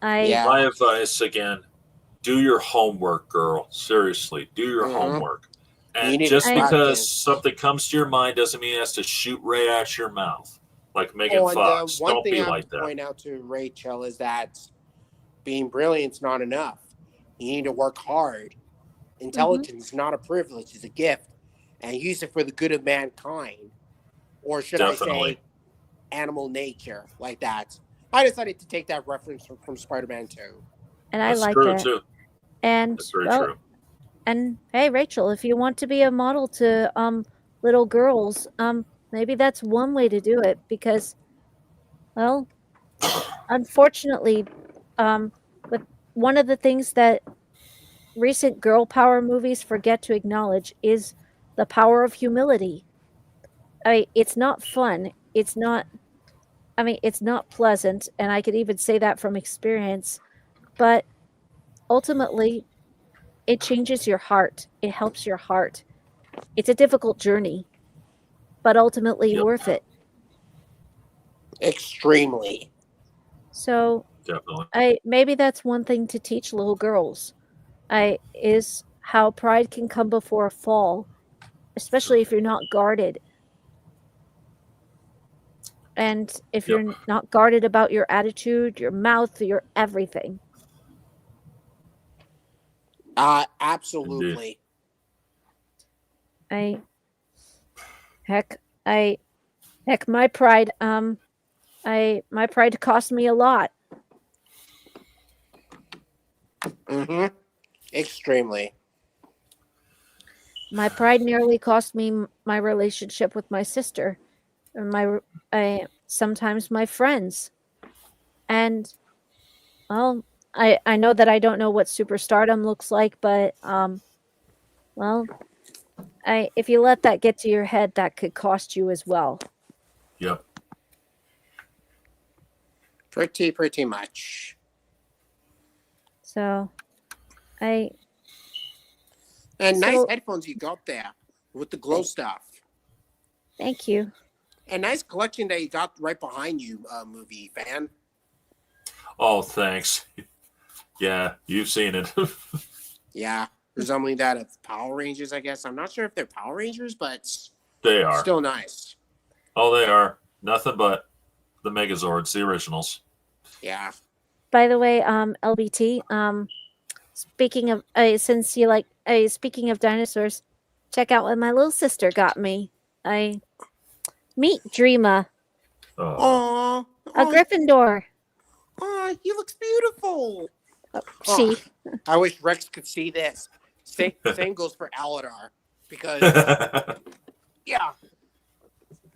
Yeah. My advice again: do your homework, girl. Seriously, do your homework. You And need just to because practice. something comes to your mind doesn't mean it has to shoot right out your mouth, like Megan And Fox. one Don't thing be I have like to that. point out to Rachel is that being brilliant's not enough. You need to work hard. Intelligence is not a privilege; it's a gift, and use it for the good of mankind, or should I Definitely. say, animal nature, like that. I decided to take that reference from Spider-Man 2. And I That's like true that. too. And That's very well, true. and hey, Rachel, if you want to be a model to little girls, maybe that's one way to do it because, well, unfortunately, with one of the things that recent girl power movies forget to acknowledge is the power of humility. It's not fun. It's not. I mean, it's not pleasant, and I could even say that from experience. But ultimately, it changes your heart. It helps your heart. It's a difficult journey, but ultimately Yep. worth it. Extremely. So Definitely. maybe that's one thing to teach little girls. Is how pride can come before a fall, especially if you're not guarded. And if Yep. you're not guarded about your attitude, your mouth, your everything. Absolutely. Indeed. My pride my pride cost me a lot. Mm-hmm. Extremely. My pride nearly cost me my relationship with my sister, and sometimes my friends. And well, I know that I don't know what superstardom looks like, but well, if you let that get to your head, that could cost you as well. Yep. Pretty much. So, And nice headphones you got there with the glow stuff. Thank you. And nice collection that you got right behind you, movie fan. Oh, thanks. Yeah, you've seen it. Yeah, resembling that of Power Rangers, I guess. I'm not sure if they're Power Rangers, but They are. still nice. Oh, they are. Nothing but the Megazords, the originals. Yeah. By the way, LBT, speaking of speaking of dinosaurs, check out what my little sister got me. Meet Dreama, Aww. a Gryffindor. Aw, he looks beautiful. She. I wish Rex could see this. Same goes for Aladar. Because, yeah.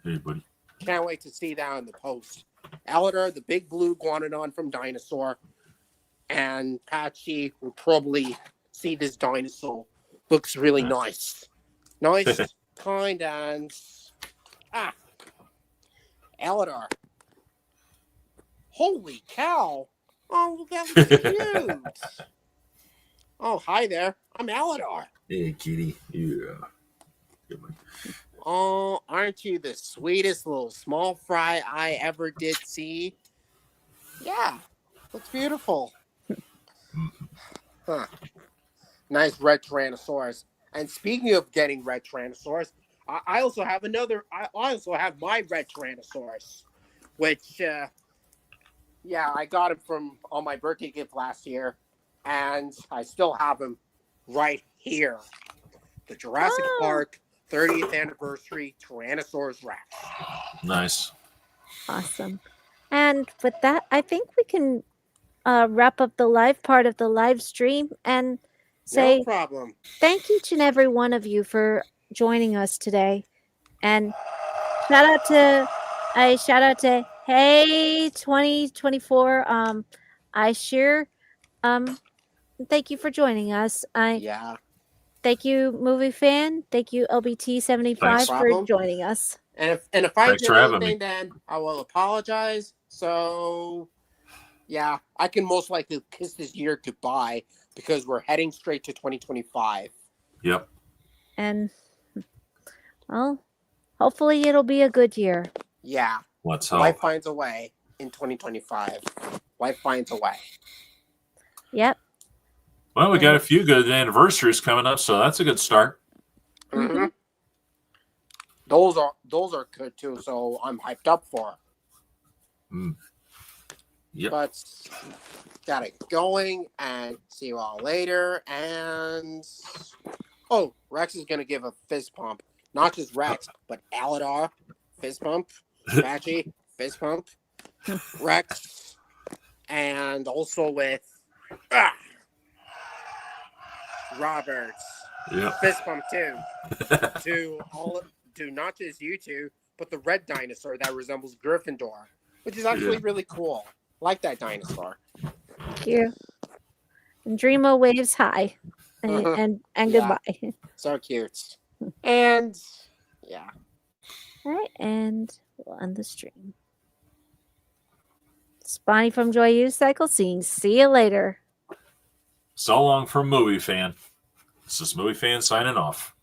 Hey, buddy. Can't wait to see that in the post. Aladar, the big blue Guanodon from Dinosaur. And Patchy will probably see this dinosaur. Looks really nice. Nice, kind, and Eladar. Holy cow! Oh, that was cute. Oh, hi there. I'm Eladar. Hey, kitty. Yeah. Good one. Oh, aren't you the sweetest little small fry I ever did see? Yeah, looks beautiful. Huh. Nice red Tyrannosaurus. And speaking of getting red Tyrannosaurus, I also have another. I also have my red Tyrannosaurus, which, yeah, I got him from on my birthday gift last year, and I still have him right here. The Jurassic Park 30th anniversary Tyrannosaurus Rex. Nice. Awesome. And with that, I think we can wrap up the live part of the live stream and say No problem. thank each and every one of you for joining us today. And shout out to Hey 2024. I sure thank you for joining us. Yeah. Thank you, movie fan. Thank you, LBT75 Thanks. for joining us. And if I Thanks did for having anything, me. then I will apologize. So, yeah, I can most likely kiss this year goodbye because we're heading straight to 2025. Yep. And, well, hopefully it'll be a good year. Yeah. Let's hope. Life finds a way in 2025. Life finds a way. Yep. Well, we got a few good anniversaries coming up, so that's a good start. Mm-hmm. Those are good too, so I'm hyped up for it. Mm. Yep. But got it going, and see you all later. And Rex is gonna give a fist pump. Not just Rex, but Aladar, fist pump. Patchy, fist pump. Rex, and also with Roberts, Yep. fist pump too. to not just you two, but the red dinosaur that resembles Gryffindor, which is actually really cool. Like that dinosaur. Thank you. And Dreamo waves high. And Yeah. goodbye. So cute. And yeah. All right, and we'll end the stream. It's Bonnie from Joy Youth Cycle saying, see you later. So long from Movie Fan. This is Movie Fan signing off.